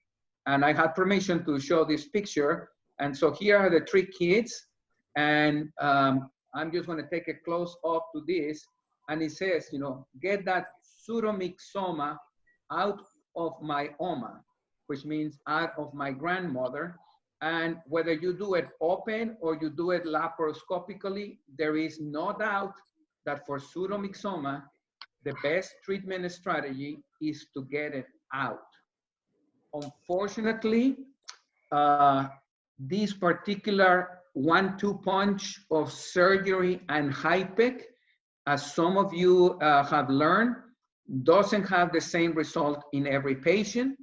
And I had permission to show this picture. And so here are the 3 kids. And I'm just going to take a close up to this. And it says, you know, get that pseudomyxoma out of my oma, which means out of my grandmother. And whether you do it open or you do it laparoscopically, there is no doubt that for pseudomyxoma, the best treatment strategy is to get it out. Unfortunately, this particular 1-2 punch of surgery and HIPEC, as some of you have learned, doesn't have the same result in every patient.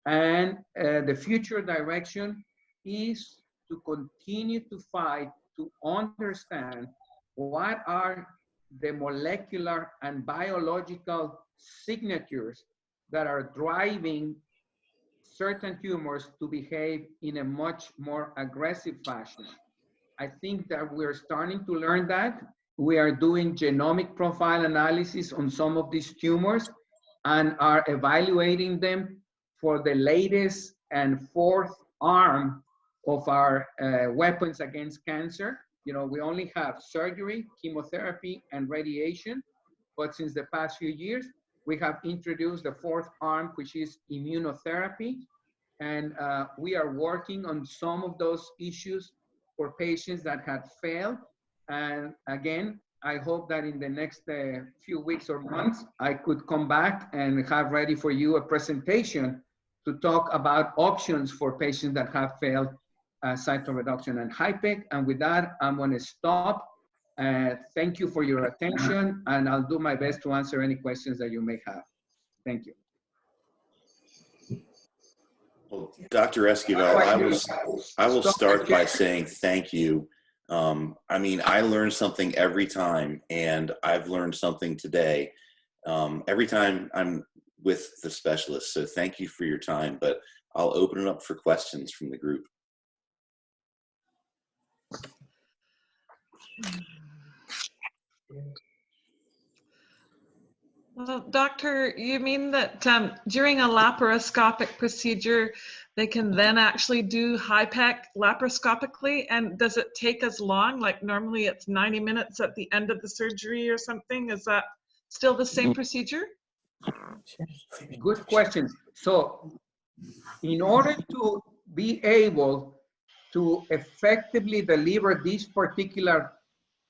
And the future direction is to continue to fight to understand what are the molecular and biological signatures that are driving certain tumors to behave in a much more aggressive fashion. I think that we're starting to learn that. We are doing genomic profile analysis on some of these tumors and are evaluating them for the latest and 4th arm of our weapons against cancer. You know, we only have surgery, chemotherapy, and radiation. But since the past few years, we have introduced the 4th arm, which is immunotherapy. And we are working on some of those issues for patients that had failed. And again, I hope that in the next few weeks or months, I could come back and have ready for you a presentation to talk about options for patients that have failed cytoreduction and HIPEC. And with that, I'm going to stop. Thank you for your attention, and I'll do my best to answer any questions that you may have. Thank you. Well, Dr. Esquivel, I will start by saying thank you. I mean, I learn something every time, and I've learned something today every time I'm with the specialist. So thank you for your time, but I'll open it up for questions from the group. Well, doctor, you mean that during a laparoscopic procedure, they can then actually do HIPEC laparoscopically? And does it take as long? Like normally it's 90 minutes at the end of the surgery or something? Is that still the same procedure? Good question. So in order to be able to effectively deliver this particular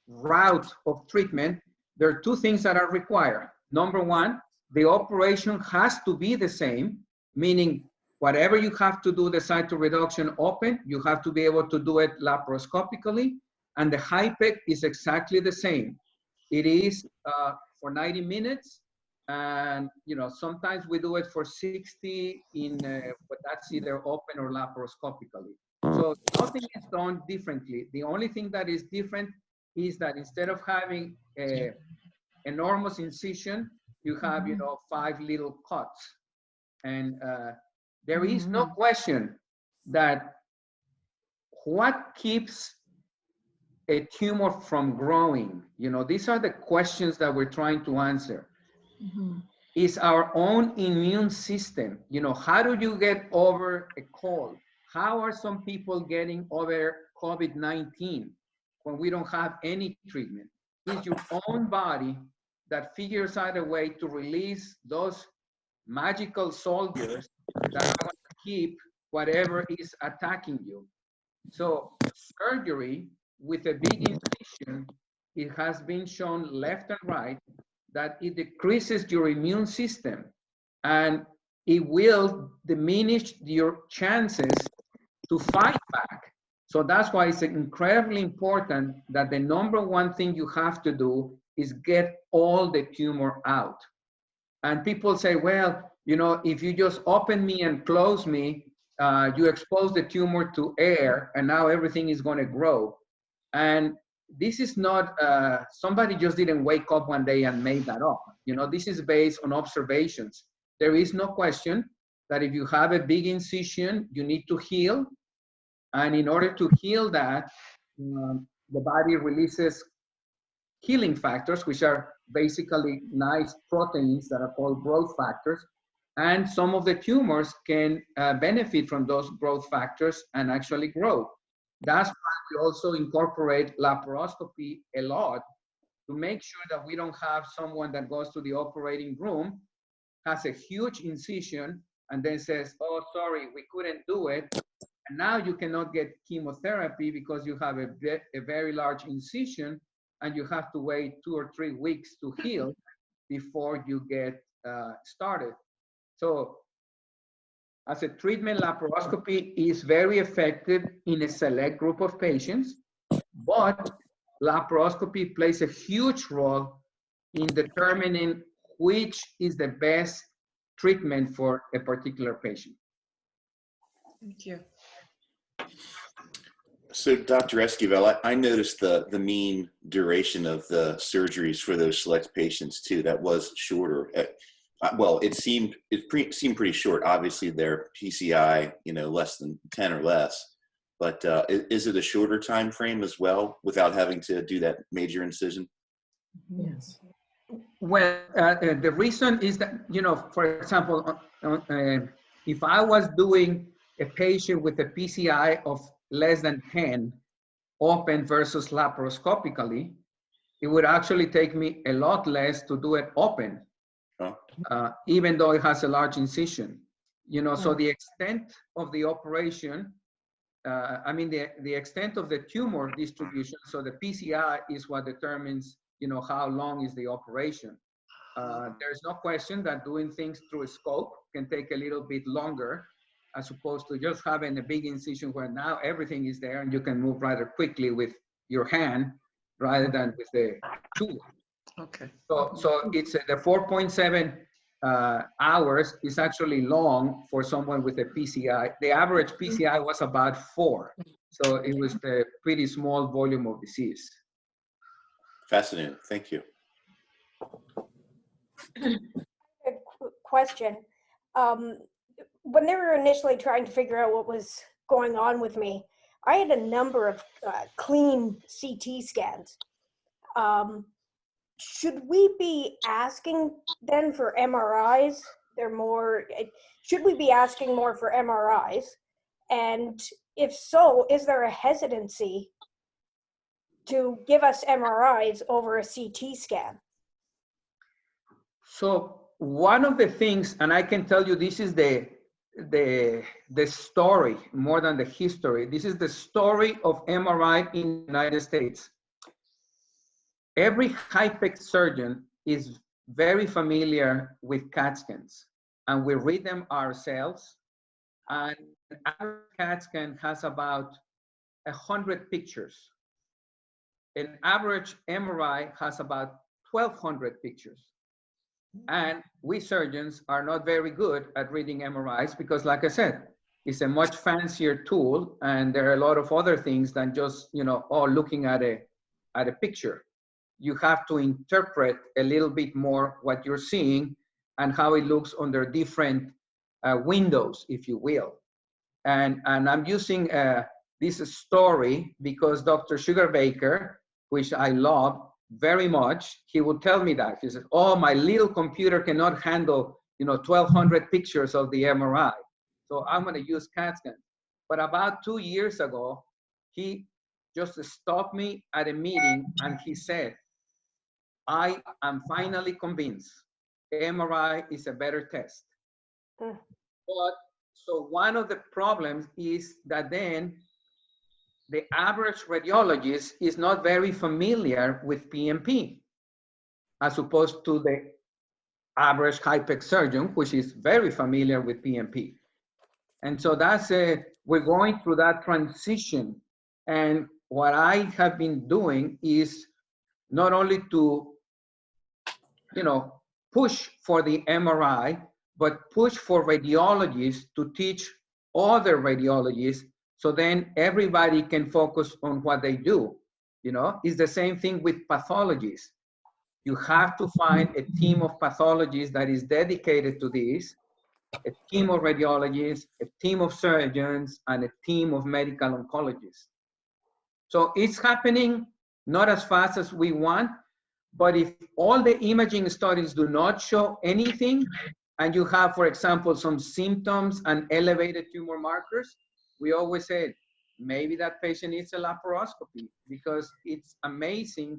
route of treatment, there are two things that are required. Number one, the operation has to be the same, meaning whatever you have to do the cytoreduction open, you have to be able to do it laparoscopically, and the HIPEC is exactly the same. It is for 90 minutes, and sometimes we do it for 60 but that's either open or laparoscopically. So nothing is done differently. The only thing that is different is that instead of having a enormous incision, you have 5 little cuts. And there is no question that what keeps a tumor from growing, these are the questions that we're trying to answer. Is our own immune system. How do you get over a cold? How are some people getting over COVID-19 when we don't have any treatment? It's your own body that figures out a way to release those magical soldiers that are going to keep whatever is attacking you. So surgery with a big incision, it has been shown left and right that it decreases your immune system and it will diminish your chances to fight back. So that's why it's incredibly important that the number one thing you have to do is get all the tumor out. And people say, well, if you just open me and close me, you expose the tumor to air and now everything is going to grow. And this is not, somebody just didn't wake up one day and made that up. This is based on observations. There is no question that if you have a big incision, you need to heal. And in order to heal that, the body releases healing factors, which are basically nice proteins that are called growth factors. And some of the tumors can benefit from those growth factors and actually grow. That's why we also incorporate laparoscopy a lot to make sure that we don't have someone that goes to the operating room, has a huge incision, and then says, oh, sorry, we couldn't do it. And now you cannot get chemotherapy because you have a very large incision and you have to wait 2 or 3 weeks to heal before you get started. So as a treatment, laparoscopy is very effective in a select group of patients, but laparoscopy plays a huge role in determining which is the best treatment for a particular patient. Thank you. So Dr. Esquivel, I noticed the mean duration of the surgeries for those select patients too. That was shorter. Well, it seemed pretty short. Obviously, their PCI, less than 10 or less. But is it a shorter time frame as well, without having to do that major incision? Yes. Well, the reason is that for example, if I was doing a patient with a PCI of less than 10, open versus laparoscopically, it would actually take me a lot less to do it open. Even though it has a large incision, so the extent of the operation, the extent of the tumor distribution, so the PCI is what determines, how long is the operation. There's no question that doing things through a scope can take a little bit longer, as opposed to just having a big incision where now everything is there and you can move rather quickly with your hand rather than with the tool. Okay. So it's the 4.7 hours is actually long for someone with a PCI. The average PCI was about 4. So it was a pretty small volume of disease. Fascinating. Thank you. A question. When they were initially trying to figure out what was going on with me, I had a number of clean CT scans. should we be asking then for MRIs? Should we be asking more for MRIs? And if so, is there a hesitancy to give us MRIs over a CT scan? So one of the things, and I can tell you this is the story more than the history. This is the story of MRI in the United States. Every HIPEC surgeon is very familiar with CAT scans, and we read them ourselves. And our CAT scan has about 100 pictures. An average MRI has about 1,200 pictures. And we surgeons are not very good at reading MRIs because, like I said, it's a much fancier tool, and there are a lot of other things than just, looking at a picture. You have to interpret a little bit more what you're seeing and how it looks under different windows, if you will. And I'm using this story because Dr. Sugarbaker, which I love very much, he would tell me that. He said, oh, my little computer cannot handle 1,200 pictures of the MRI. So I'm going to use CAT scan. But about 2 years ago, he just stopped me at a meeting and he said, I am finally convinced MRI is a better test. But so one of the problems is that then the average radiologist is not very familiar with PMP, as opposed to the average HIPEC surgeon, which is very familiar with PMP. And so that's we're going through that transition. And what I have been doing is not only to, push for the MRI, but push for radiologists to teach other radiologists, so then everybody can focus on what they do. It's the same thing with pathologists. You have to find a team of pathologists that is dedicated to this, a team of radiologists, a team of surgeons, and a team of medical oncologists. So it's happening not as fast as we want, but if all the imaging studies do not show anything, and you have, for example, some symptoms and elevated tumor markers, we always say, maybe that patient needs a laparoscopy, because it's amazing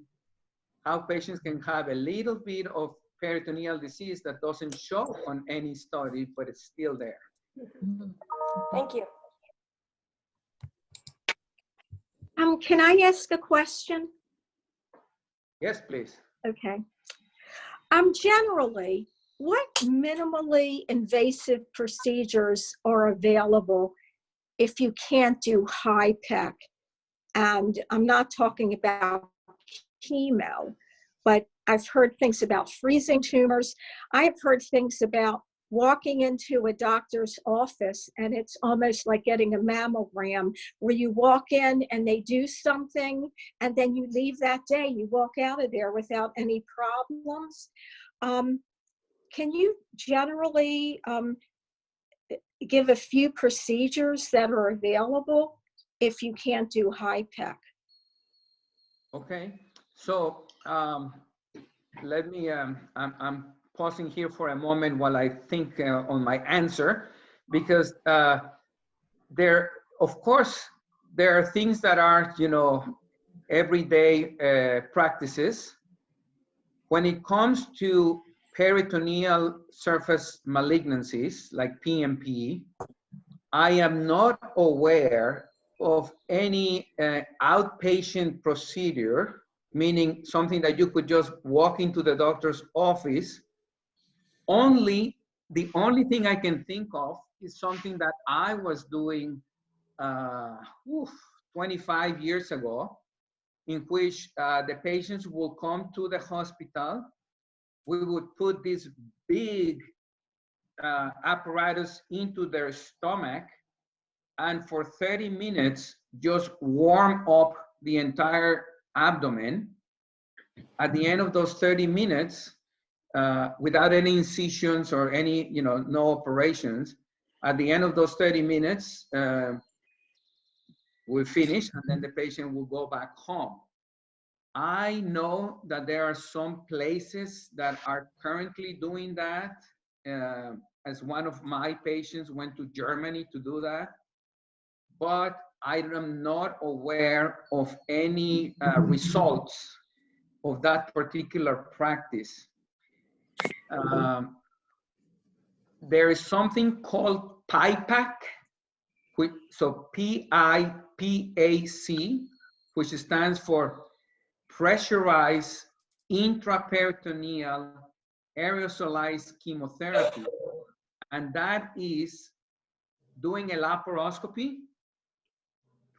how patients can have a little bit of peritoneal disease that doesn't show on any study, but it's still there. Thank you. Can I ask a question? Yes, please. Okay. Generally, what minimally invasive procedures are available if you can't do HIPEC? And I'm not talking about chemo, but I've heard things about freezing tumors. I've heard things about walking into a doctor's office and it's almost like getting a mammogram, where you walk in and they do something and then you leave that day, you walk out of there without any problems. Can you generally give a few procedures that are available if you can't do HIPEC? Okay, so let me, I'm pausing here for a moment while I think on my answer, because of course, there are things that are, everyday practices. When it comes to peritoneal surface malignancies like PMP, I am not aware of any outpatient procedure, meaning something that you could just walk into the doctor's office. The only thing I can think of is something that I was doing 25 years ago, in which the patients will come to the hospital. We would put this big apparatus into their stomach, and for 30 minutes, just warm up the entire abdomen. At the end of those 30 minutes, without any incisions or any, no operations, at the end of those 30 minutes, we finish, and then the patient will go back home. I know that there are some places that are currently doing that. As one of my patients went to Germany to do that, but I am not aware of any results of that particular practice. There is something called PIPAC, so PIPAC, which stands for pressurized intraperitoneal aerosolized chemotherapy. And that is doing a laparoscopy,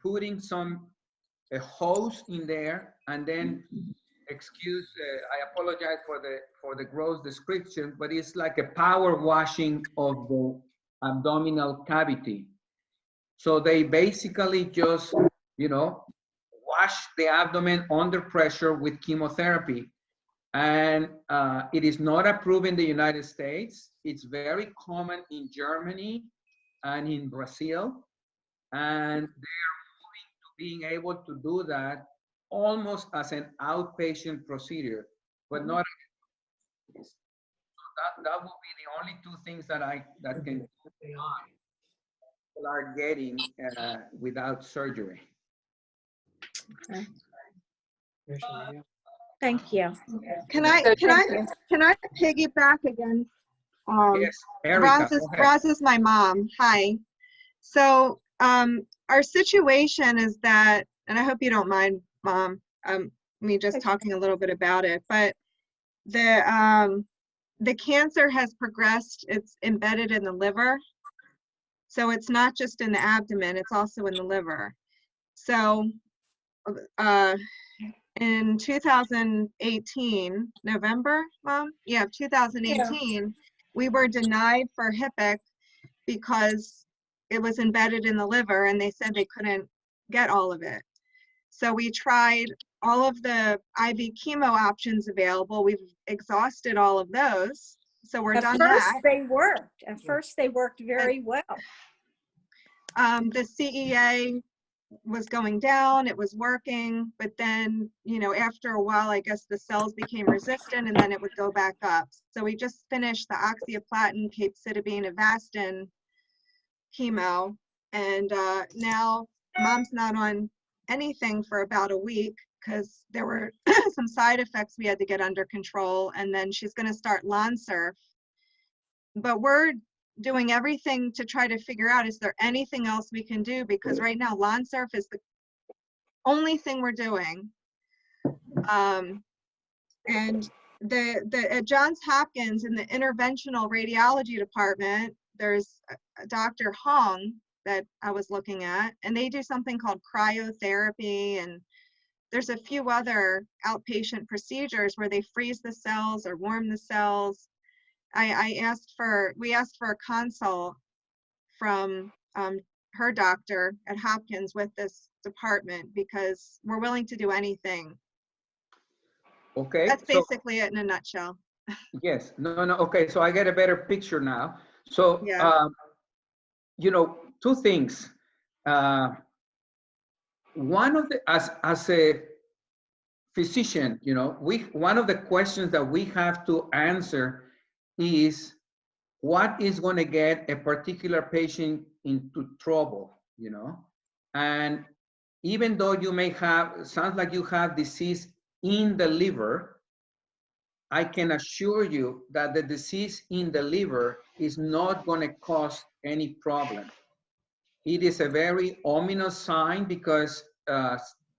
putting a hose in there, and then, excuse, I apologize for the gross description, but it's like a power washing of the abdominal cavity. So they basically just, you know, wash the abdomen under pressure with chemotherapy. And it is not approved in the United States. It's very common in Germany and in Brazil. And they are moving to being able to do that almost as an outpatient procedure, but not. So that will be the only two things that can people are getting without surgery. Okay. Thank you. Can I piggyback again? Yes, Erica, Roz is my mom. Hi. So our situation is that, and I hope you don't mind, Mom, me just talking a little bit about it, but the cancer has progressed. It's embedded in the liver. So it's not just in the abdomen, it's also in the liver. So in 2018, November, Mom? Yeah, 2018, we were denied for HIPAC because it was embedded in the liver and they said they couldn't get all of it. So we tried all of the IV chemo options available. We've exhausted all of those. So we're done that. At first they worked very well. The CEA was going down, it was working, but then, you know, after a while, I guess the cells became resistant and then it would go back up. So we just finished the oxaliplatin, capecitabine, Avastin chemo, and now Mom's not on anything for about a week because there were some side effects we had to get under control, and then she's going to start Lonsurf. But we're doing everything to try to figure out, is there anything else we can do? Because right now Lonsurf is the only thing we're doing. And at Johns Hopkins in the interventional radiology department, there's a Dr. Hong that I was looking at, and they do something called cryotherapy, and there's a few other outpatient procedures where they freeze the cells or warm the cells. We asked for a consult from her doctor at Hopkins with this department because we're willing to do anything. Okay. That's basically it in a nutshell. Yes. No. Okay. So I get a better picture now. So, yeah. You know, two things. One of the, as a physician, you know, one of the questions that we have to answer is what is going to get a particular patient into trouble, you know? And even though you may have, sounds like you have disease in the liver, I can assure you that the disease in the liver is not going to cause any problem. It is a very ominous sign because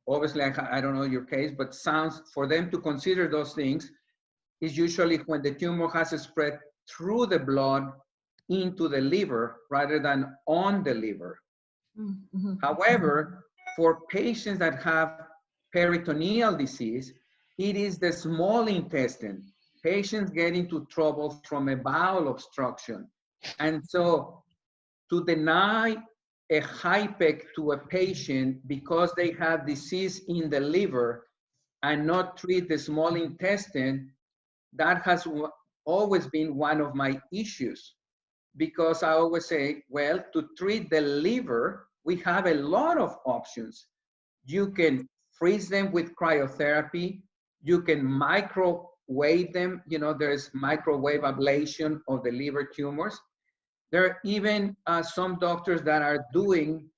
obviously, I don't know your case, but sounds for them to consider those things is usually when the tumor has spread through the blood into the liver rather than on the liver. Mm-hmm. However, for patients that have peritoneal disease, it is the small intestine. Patients get into trouble from a bowel obstruction. And so to deny a HIPEC to a patient because they have disease in the liver and not treat the small intestine, that has always been one of my issues, because I always say, well, to treat the liver, we have a lot of options. You can freeze them with cryotherapy. You can microwave them. You know, there's microwave ablation of the liver tumors. There are even some doctors that are doing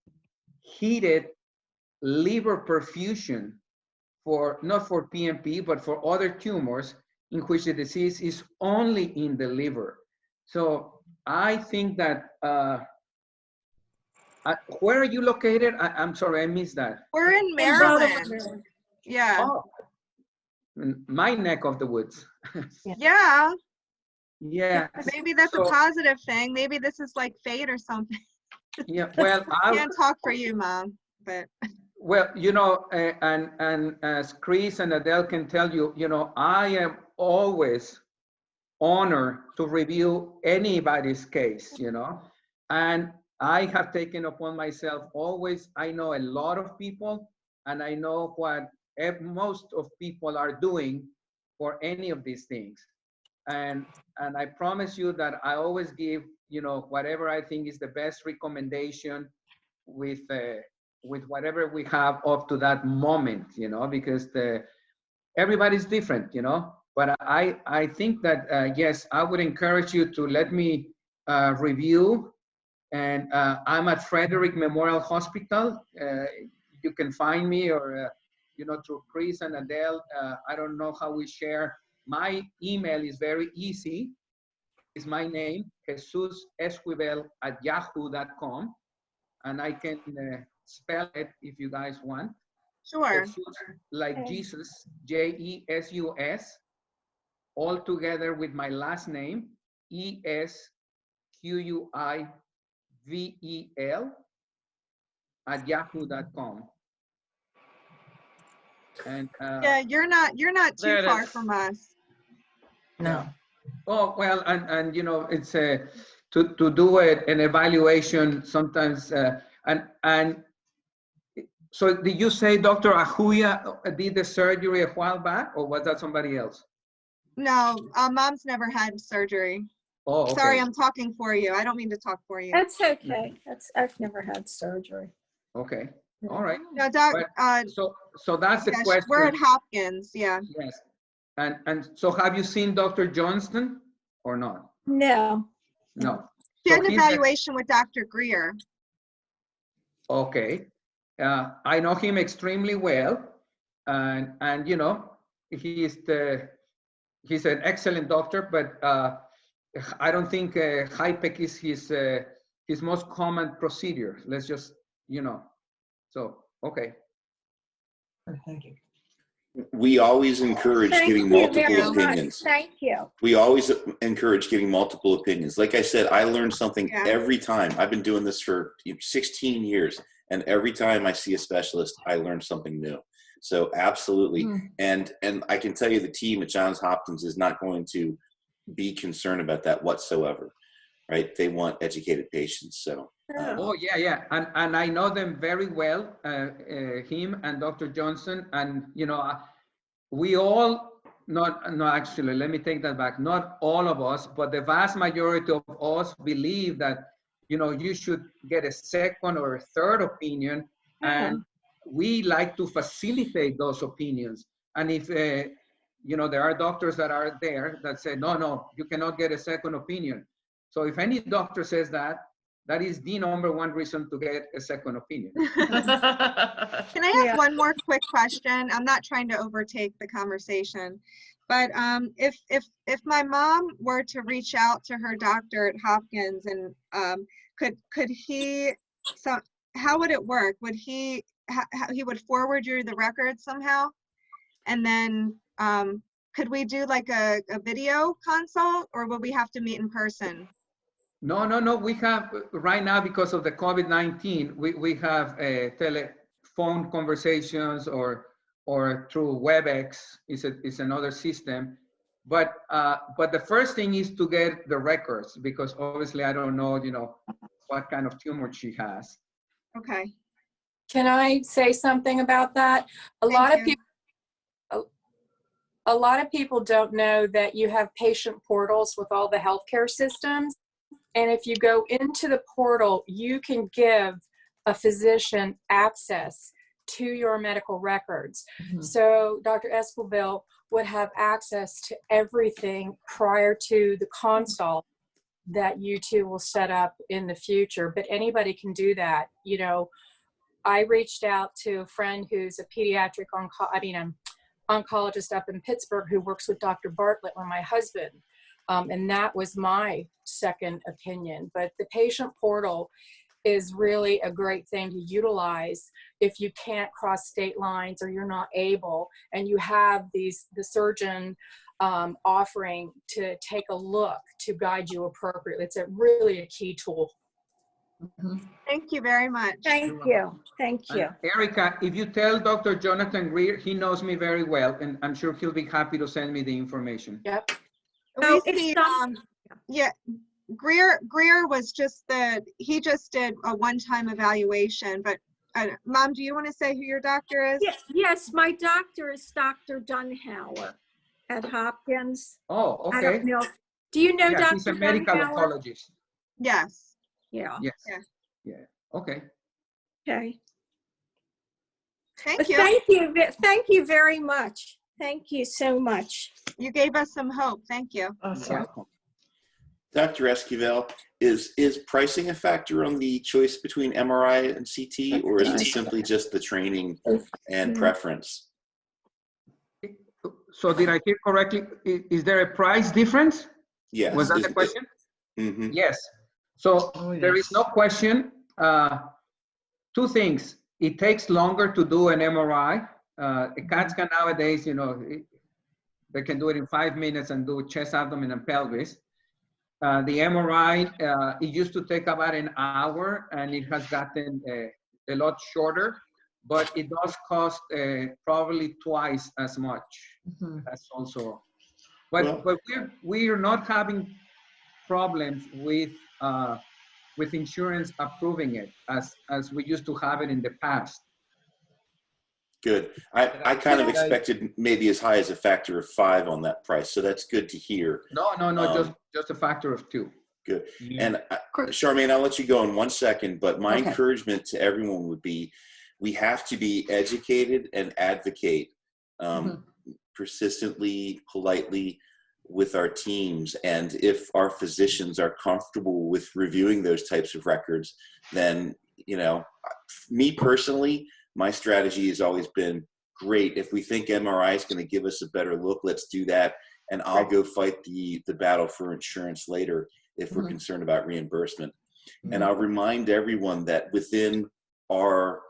heated liver perfusion for, not for PNP, but for other tumors in which the disease is only in the liver. So I think that, where are you located? I'm sorry, I missed that. We're in Maryland. Yeah. Oh, my neck of the woods. Yeah. Yeah. Maybe that's a So- positive thing. Maybe this is like fate or something. Yeah, well, Can't talk for you, Mom, but. Well, you know, and as Chris and Adele can tell you, you know, I am always honored to review anybody's case, you know, and I have taken upon myself always, I know a lot of people, and I know what most of people are doing for any of these things. And I promise you that I always give, you know, whatever I think is the best recommendation with whatever we have up to that moment, you know, because everybody's different, you know. But I think that, yes, I would encourage you to let me review. And I'm at Frederick Memorial Hospital. You can find me, or, you know, through Chris and Adele. I don't know how we share. My email is very easy. It's my name, Jesus Esquivel @yahoo.com. And I can spell it if you guys want. Sure. Jesus, like Jesus, J-E-S-U-S, all together with my last name, ESQUIVEL @yahoo.com. And Yeah, you're not there too it far is. from us. No. Oh, well, and you know, it's to do an evaluation sometimes, and so did you say Dr. Ahuya did the surgery a while back, or was that somebody else? No, Mom's never had surgery. Oh, okay. Sorry, I'm talking for you. I don't mean to talk for you. That's okay. I've never had surgery. Okay, all right. No, Doc. But, so that's the yeah, question. we're at Hopkins. Yeah. Yes, and so have you seen Dr. Johnston or not? No. No. She So had an he's the- evaluation with Dr. Greer. Okay, I know him extremely well, and you know, he's an excellent doctor, but I don't think HIPEC is his most common procedure. Let's just, you know, so okay. Thank you. We always encourage Thank giving you multiple very much. opinions. Thank you. We always encourage giving multiple opinions. Like I said, I learn something every time. I've been doing this for 16 years, and every time I see a specialist, I learn something new. So absolutely. And I can tell you the team at Johns Hopkins is not going to be concerned about that whatsoever, right? They want educated patients. So. Oh yeah, and I know them very well, him and Dr. Johnson, and you know, we all, no, actually, let me take that back. Not all of us, but the vast majority of us believe that, you know, you should get a second or a third opinion, and we like to facilitate those opinions. And if, you know, there are doctors that are there that say, no, you cannot get a second opinion. So if any doctor says that, that is the #1 reason to get a second opinion. Can I ask one more quick question? I'm not trying to overtake the conversation, but if my mom were to reach out to her doctor at Hopkins, and could he, so how would it work? Would he would forward you the records somehow, and then could we do like a video consult, or will we have to meet in person? No. We have right now, because of the COVID-19, we have telephone conversations or through WebEx is another system. But the first thing is to get the records, because obviously I don't know, you know, what kind of tumor she has. Okay. Can I say something about that? A lot of people don't know that you have patient portals with all the healthcare systems. And if you go into the portal, you can give a physician access to your medical records. So Dr. Esquivel would have access to everything prior to the consult that you two will set up in the future, but anybody can do that. You know, I reached out to a friend who's a pediatric oncologist up in Pittsburgh who works with Dr. Bartlett and my husband. And that was my second opinion. But the patient portal is really a great thing to utilize if you can't cross state lines or you're not able, and you have the surgeon offering to take a look to guide you appropriately. It's really a key tool. Thank you very much. Thank you. Thank you. Erica, if you tell Dr. Jonathan Greer, he knows me very well, and I'm sure he'll be happy to send me the information. Yep. We see, yeah, Greer was just he just did a one-time evaluation, but Mom, do you want to say who your doctor is? Yes, my doctor is Dr. Dunhauer at Hopkins. Oh, okay. I don't know. Do you know Dr. He's a medical Dunhauer? oncologist. Yes. Yeah. Yes. Yeah. Okay. Okay. Thank you. Thank you very much. Thank you so much. You gave us some hope. Thank you. Dr. Esquivel, is pricing a factor on the choice between MRI and CT, or is it simply just the training and preference? So did I hear correctly? Is there a price difference? Yes. Was that the question? Yes. So there is no question. Two things. It takes longer to do an MRI. A CAT scan nowadays, you know, they can do it in 5 minutes and do chest, abdomen, and pelvis. The MRI, it used to take about an hour, and it has gotten a lot shorter, but it does cost probably twice as much. That's also, but we're not having problems with insurance approving it as we used to have it in the past. Good. I kind of expected maybe as high as a factor of 5 on that price, so that's good to hear. No, just a factor of 2. Good. And Charmaine, I'll let you go in 1 second, but my encouragement to everyone would be, we have to be educated and advocate persistently, politely with our teams. And if our physicians are comfortable with reviewing those types of records, then, you know, me personally, my strategy has always been, great, if we think MRI is going to give us a better look, let's do that. And I'll go fight the battle for insurance later if we're concerned about reimbursement. And I'll remind everyone that within our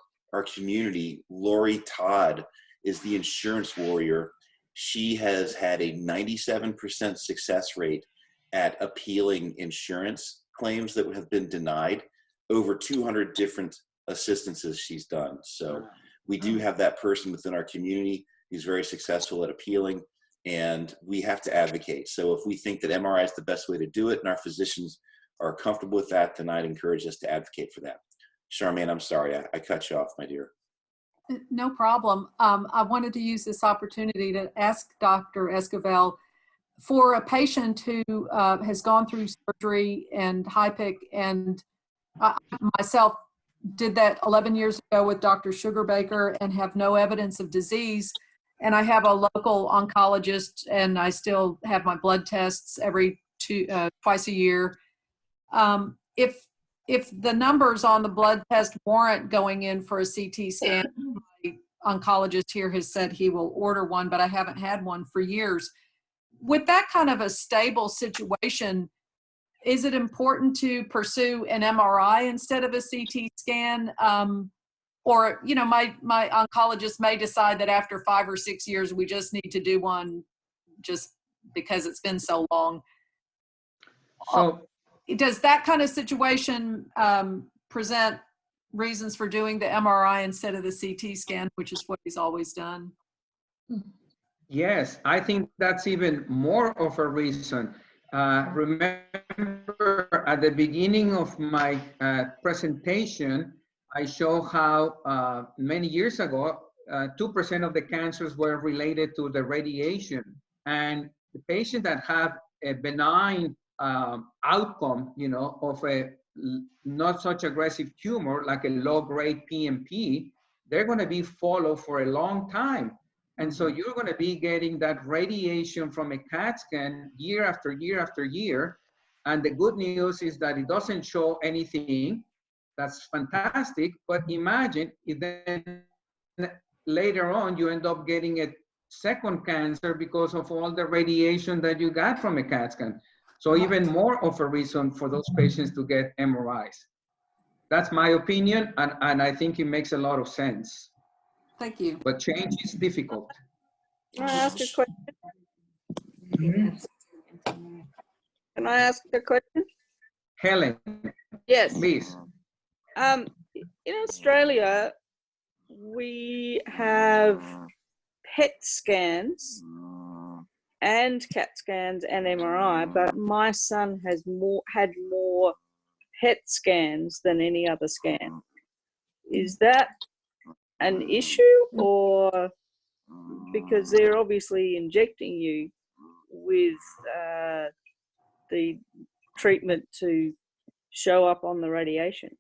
community, Lori Todd is the insurance warrior. She has had a 97% success rate at appealing insurance claims that have been denied. Over 200 different assistances she's done. So we do have that person within our community who's very successful at appealing, and we have to advocate. So if we think that MRI is the best way to do it and our physicians are comfortable with that, then I'd encourage us to advocate for that. Charmaine, I'm sorry, I cut you off, my dear. No problem. I wanted to use this opportunity to ask Dr. Esquivel, for a patient who has gone through surgery and HIPIC, and myself did that 11 years ago with Dr. Sugarbaker and have no evidence of disease. And I have a local oncologist, and I still have my blood tests twice a year. If the numbers on the blood test warrant going in for a CT scan, my oncologist here has said he will order one, but I haven't had one for years. With that kind of a stable situation, is it important to pursue an MRI instead of a CT scan? Or, you know, my oncologist may decide that after 5 or 6 years, we just need to do one just because it's been so long. So does that kind of situation present reasons for doing the MRI instead of the CT scan, which is what he's always done? Yes, I think that's even more of a reason. Remember, at the beginning of my presentation, I show how many years ago, 2% of the cancers were related to the radiation. And the patients that have a benign outcome, you know, of a not such aggressive tumor, like a low-grade PMP, they're going to be followed for a long time. And so you're going to be getting that radiation from a CAT scan year after year after year. And the good news is that it doesn't show anything. That's fantastic. But imagine if then later on you end up getting a second cancer because of all the radiation that you got from a CAT scan. So even more of a reason for those patients to get MRIs. That's my opinion, and I think it makes a lot of sense. Thank you. But change is difficult. Can I ask a question? Can I ask a question? Helen. Yes. Please. In Australia, we have PET scans and CAT scans and MRI, but my son has had more PET scans than any other scan. Is that an issue, or because they're obviously injecting you with the treatment to show up on the radiation?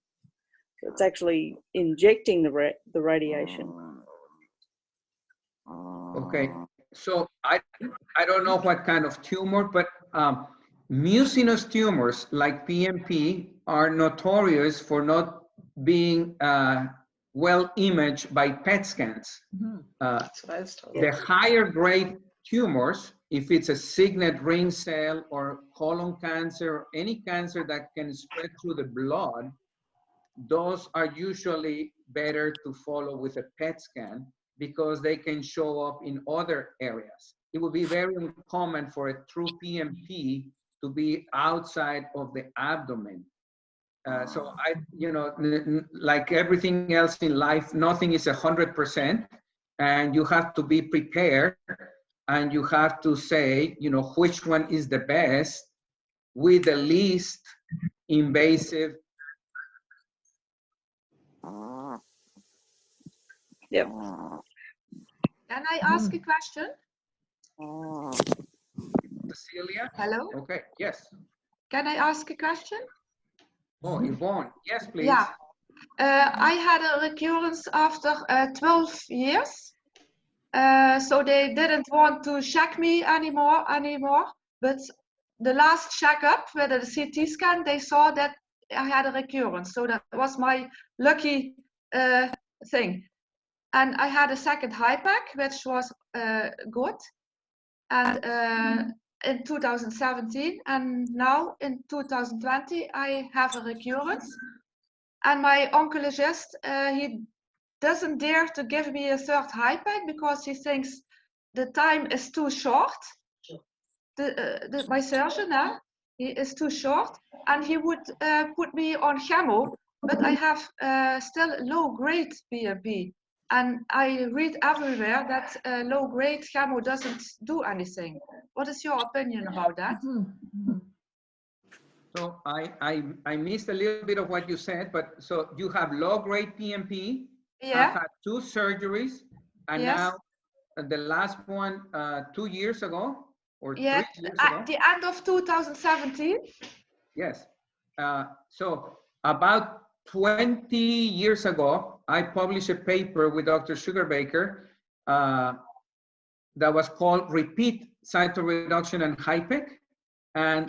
So it's actually injecting the radiation. Okay, so I don't know what kind of tumor, but mucinous tumors like PMP are notorious for not being well imaged by PET scans. That's what I was told. The higher grade tumors, if it's a signet ring cell or colon cancer, or any cancer that can spread through the blood, those are usually better to follow with a PET scan because they can show up in other areas. It would be very uncommon for a true PMP to be outside of the abdomen. So like everything else in life, nothing is 100%, and you have to be prepared, and you have to say, which one is the best with the least invasive. Yep. Can I ask a question? Cecilia? Hello? Okay, yes. Can I ask a question? Oh, Yvonne, yes, please. Yeah. I had a recurrence after 12 years. So they didn't want to check me anymore. But the last checkup with the CT scan, they saw that I had a recurrence. So that was my lucky thing. And I had a second HIPAC, which was good. And in 2017, and now in 2020, I have a recurrence. And my oncologist, he doesn't dare to give me a third HIPAC because he thinks the time is too short. My surgeon, he is too short, and he would put me on chemo, but I have still low-grade PMP. And I read everywhere that low-grade chemo doesn't do anything. What is your opinion about that? So I missed a little bit of what you said, but so you have low-grade PMP, Yeah. have had 2 surgeries, and Yes. now the last one 2 years ago or 3 Yeah, years ago. at the end of 2017. Yes. So about 20 years ago, I published a paper with Dr. Sugarbaker that was called Repeat Cytoreduction and HIPEC. And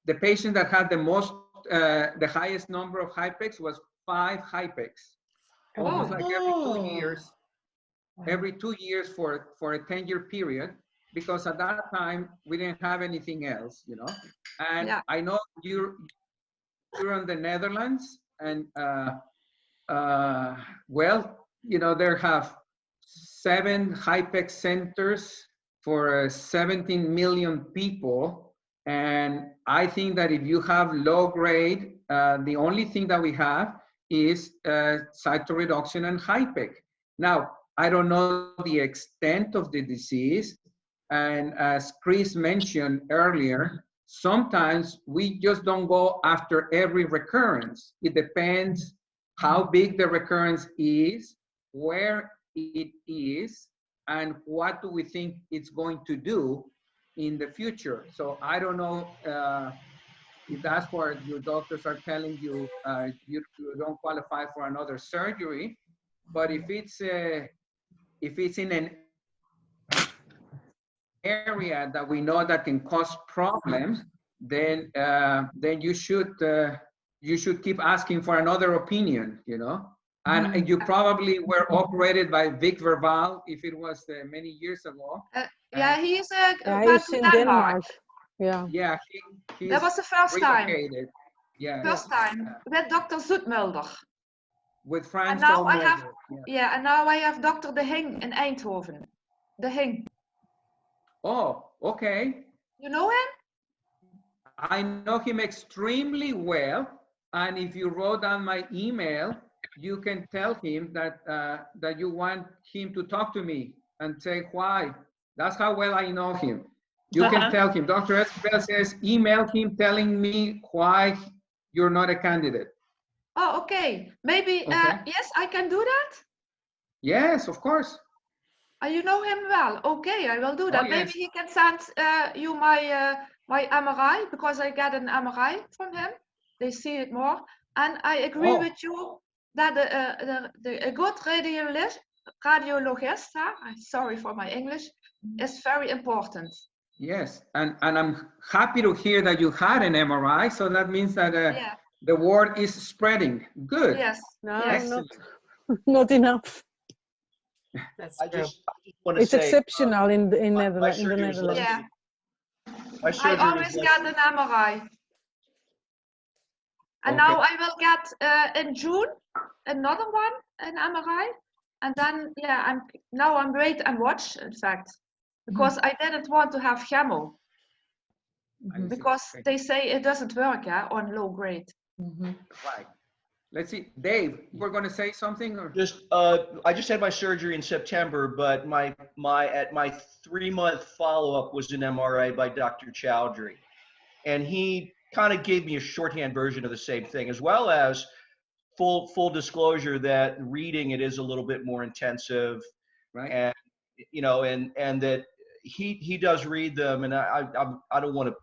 the patient that had the highest number of HIPECs was 5 HIPECs. Almost like every 2 years for a 10-year period, because at that time we didn't have anything else, And yeah. I know you're in the Netherlands, and well, there have 7 HIPEC centers for 17 million people. And I think that if you have low grade, the only thing that we have is cytoreduction and HIPEC. Now, I don't know the extent of the disease. And as Chris mentioned earlier, sometimes we just don't go after every recurrence. It depends how big the recurrence is, where it is, and what do we think it's going to do in the future. So I don't know if that's what your doctors are telling you, you don't qualify for another surgery, But if it's in an area that we know that can cause problems, then you should keep asking for another opinion, you know. And you probably were operated by Vic Verval if it was many years ago. Yeah, he's he's in Denmark. Yeah. Yeah, he's that was the first time. relocated. Yeah. First time with Dr. Zoetmulder. With Frank And now I have, yeah. and now I have Dr. De Hing in Eindhoven. De Hing. Oh, okay. You know him? I know him extremely well, and if you wrote down my email, you can tell him that that you want him to talk to me and say why. That's how well I know him. You can tell him. Dr. Esquivel says email him telling me why you're not a candidate. Oh, okay. Maybe, yes, I can do that? Yes, of course. You know him well. Okay, I will do that. Oh, Maybe yes. he can send you my my MRI, because I get an MRI from him. They see it more. And I agree with you that a good radiologist, I'm sorry for my English, is very important. Yes, and I'm happy to hear that you had an MRI, so that means that the word is spreading. Good. Yes. No, Excellent. not enough. That's I true. just want to It's say, exceptional in the my Netherlands. surgery was less Yeah. my I surgery always was less get an MRI. And now I will get in June another one, an MRI. And then, yeah, I'm wait and watch, in fact, because I didn't want to have chemo. Because they say it doesn't work, on low grade. Right. Let's see, Dave, we're going to say something, or just I just had my surgery in September, but my 3-month follow-up was an MRI by Dr. Chowdhury, and he kind of gave me a shorthand version of the same thing, as well as full disclosure that reading it is a little bit more intensive, right? And you know, and that he does read them, and I don't want to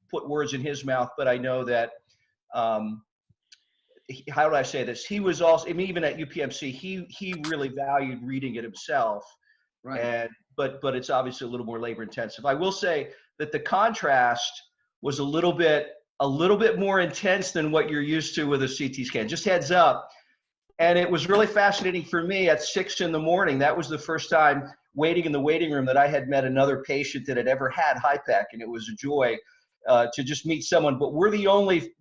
put words in his mouth, but I know that. How do I say this? He was also, I mean, even at UPMC, he really valued reading it himself. Right. And but it's obviously a little more labor intensive. I will say that the contrast was a little bit more intense than what you're used to with a CT scan. Just heads up. And it was really fascinating for me at 6 in the morning. That was the first time waiting in the waiting room that I had met another patient that had ever had HIPEC, and it was a joy. To just meet someone, but we're the only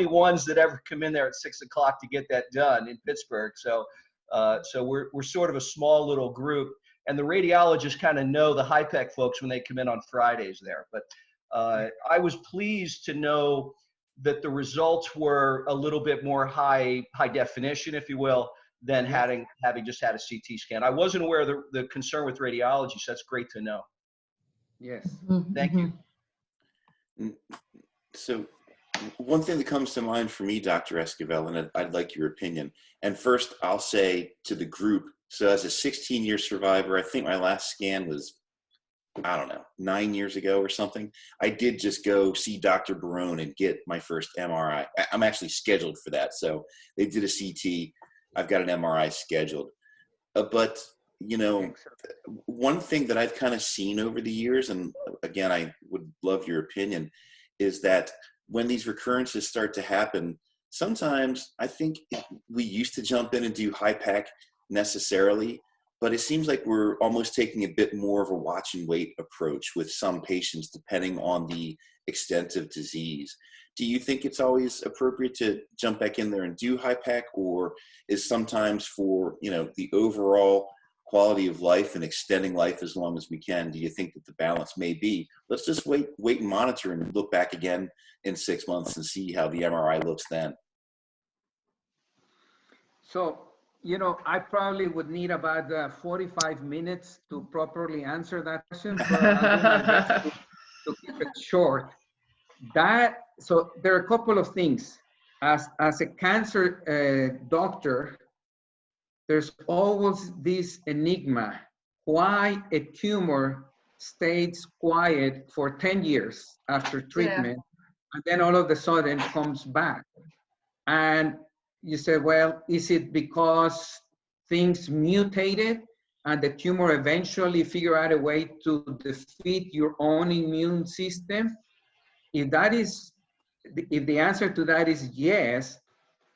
ones that ever come in there at 6 o'clock to get that done in Pittsburgh. So we're sort of a small little group, and the radiologists kind of know the HIPEC folks when they come in on Fridays there. But I was pleased to know that the results were a little bit more high definition, if you will, than having just had a CT scan. I wasn't aware of the concern with radiology, so that's great to know. Yes. Thank you. So one thing that comes to mind for me, Dr. Esquivel, and I'd like your opinion. And first, I'll say to the group, so as a 16-year survivor, I think my last scan was, I don't know, 9 years ago or something. I did just go see Dr. Barone and get my first MRI. I'm actually scheduled for that. So they did a CT. I've got an MRI scheduled. But, you know, one thing that I've kind of seen over the years, and again, I would love your opinion, is that when these recurrences start to happen, sometimes I think we used to jump in and do HIPEC necessarily, but it seems like we're almost taking a bit more of a watch and wait approach with some patients, depending on the extent of disease. Do you think it's always appropriate to jump back in there and do HIPEC, or is sometimes for, you know, the overall quality of life and extending life as long as we can, do you think that the balance may be, let's just wait and monitor and look back again in 6 months and see how the MRI looks then? So, you know, I probably would need about 45 minutes to properly answer that question, but I'll do my best to keep it short. So there are a couple of things. As a cancer doctor, there's always this enigma, why a tumor stays quiet for 10 years after treatment, and then all of a sudden comes back. And you say, well, is it because things mutated and the tumor eventually figure out a way to defeat your own immune system? If the answer to that is yes,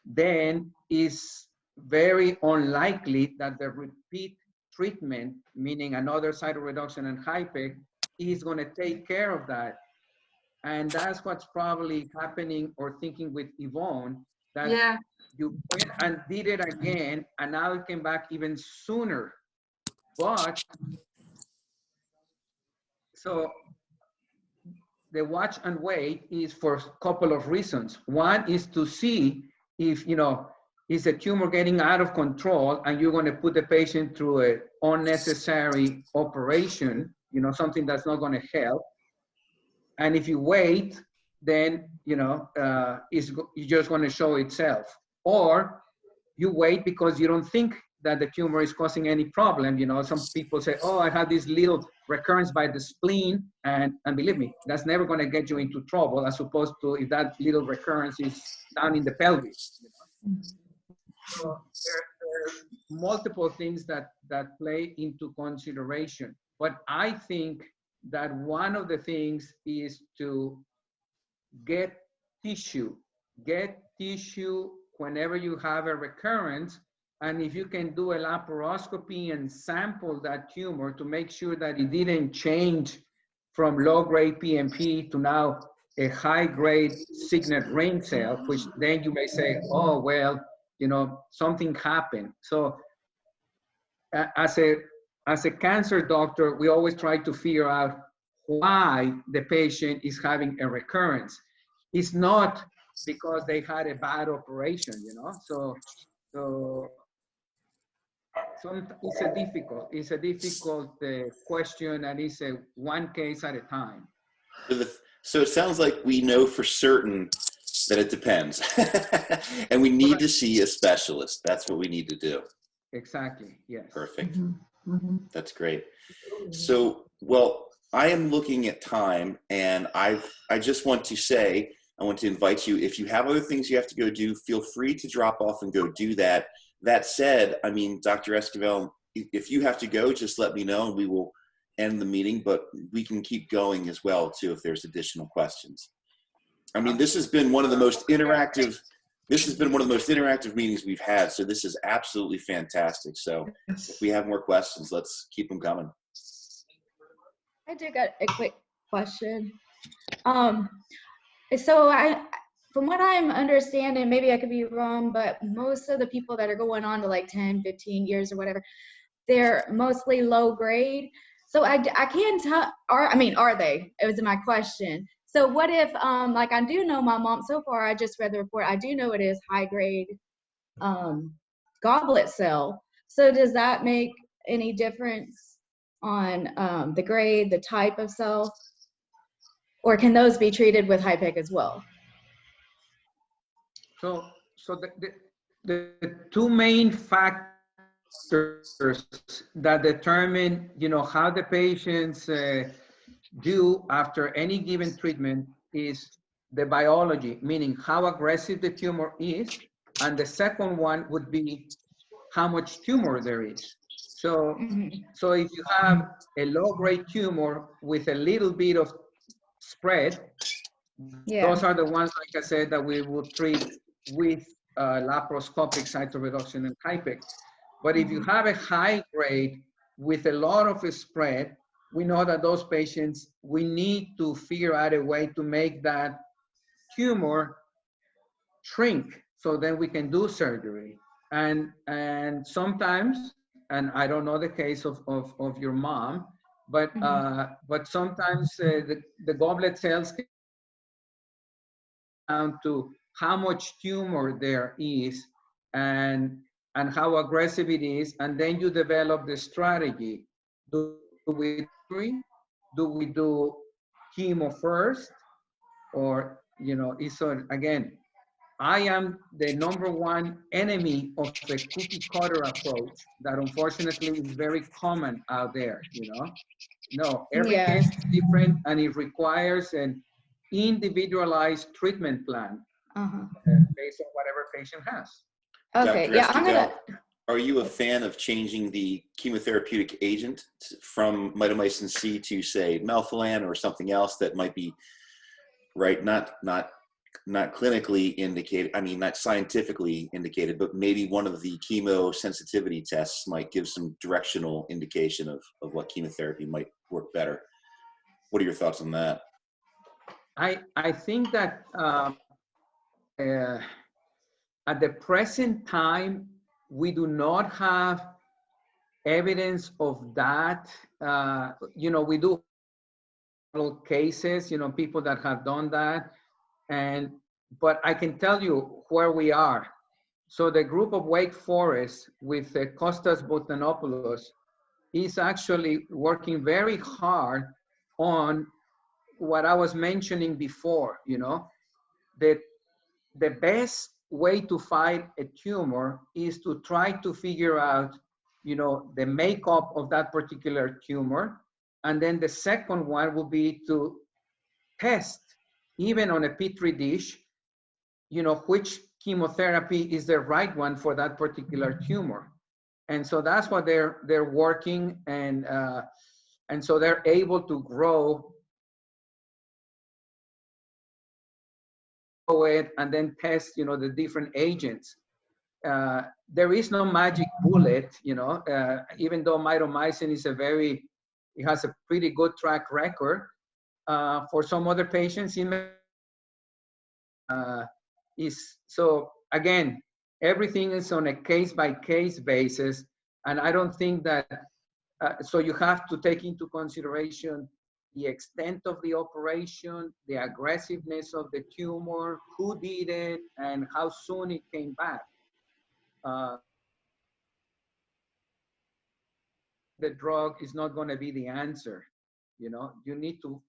then it's very unlikely that the repeat treatment, meaning another cytoreduction and HIPEC, is going to take care of that. And that's what's probably happening or thinking with Yvonne, that Yeah. you went and did it again, and now it came back even sooner. But, so the watch and wait is for a couple of reasons. One is to see if, is the tumor getting out of control and you're going to put the patient through an unnecessary operation, something that's not going to help. And if you wait, then, it's just going to show itself. Or you wait because you don't think that the tumor is causing any problem. Some people say, oh, I have this little recurrence by the spleen, and believe me, that's never going to get you into trouble, as opposed to if that little recurrence is down in the pelvis. So there are multiple things that play into consideration. But I think that one of the things is to get tissue whenever you have a recurrence. And if you can do a laparoscopy and sample that tumor to make sure that it didn't change from low-grade PMP to now a high-grade signet ring cell, which then you may say, oh, well, something happened. So as a cancer doctor, we always try to figure out why the patient is having a recurrence. It's not because they had a bad operation, So it's a difficult question, and it's a one case at a time. So it sounds like we know for certain that it depends. And we need to see a specialist. That's what we need to do. Exactly, yes. Perfect. Mm-hmm. Mm-hmm. That's great. So, well, I am looking at time, and I just want to say, I want to invite you, if you have other things you have to go do, feel free to drop off and go do that. That said, I mean, Dr. Esquivel, if you have to go, just let me know and we will end the meeting, but we can keep going as well too if there's additional questions. I mean, this has been one of the most interactive meetings we've had, so this is absolutely fantastic. So if we have more questions, let's keep them coming. I do got a quick question. So from what I'm understanding, maybe I could be wrong, but most of the people that are going on to like 10, 15 years or whatever, they're mostly low grade. So I can't tell, are they? It was my question. So what if, like I do know my mom, so far I just read the report, I do know it is high grade goblet cell. So does that make any difference on the grade, the type of cell? Or can those be treated with HIPEC as well? So the two main factors that determine, how the patients do after any given treatment is the biology, meaning how aggressive the tumor is, and the second one would be how much tumor there is. So, so if you have a low-grade tumor with a little bit of spread, those are the ones, like I said, that we will treat with laparoscopic cytoreduction and HIPEC. But if you have a high grade with a lot of spread, we know that those patients, we need to figure out a way to make that tumor shrink, so then we can do surgery. And sometimes, and I don't know the case of your mom, but sometimes the goblet cells down to how much tumor there is and how aggressive it is, and then you develop the strategy. Do we do chemo first, or so again, I am the #1 enemy of the cookie cutter approach that unfortunately is very common out there. No, every case is different, and it requires an individualized treatment plan based on whatever patient has. Okay, yeah, Are you a fan of changing the chemotherapeutic agent from mitomycin C to, say, melphalan or something else that might be, right, not clinically indicated, I mean, not scientifically indicated, but maybe one of the chemo sensitivity tests might give some directional indication of what chemotherapy might work better? What are your thoughts on that? I think that at the present time, we do not have evidence of that. You know, we do have cases, you know, people that have done that. But I can tell you where we are. So the group of Wake Forest with Kostas Botanopoulos is actually working very hard on what I was mentioning before, you know, that the best way to fight a tumor is to try to figure out, you know, the makeup of that particular tumor. And then the second one will be to test, even on a Petri dish, you know, which chemotherapy is the right one for that particular tumor. And so that's what they're working, and so they're able to grow it and then test, you know, the different agents. There is no magic bullet, you know, even though mitomycin is it has a pretty good track record. For some other patients, it may, so again, everything is on a case-by-case basis, and I don't think that, so you have to take into consideration the extent of the operation, the aggressiveness of the tumor, who did it, and how soon it came back. The drug is not going to be the answer. You know, you need to,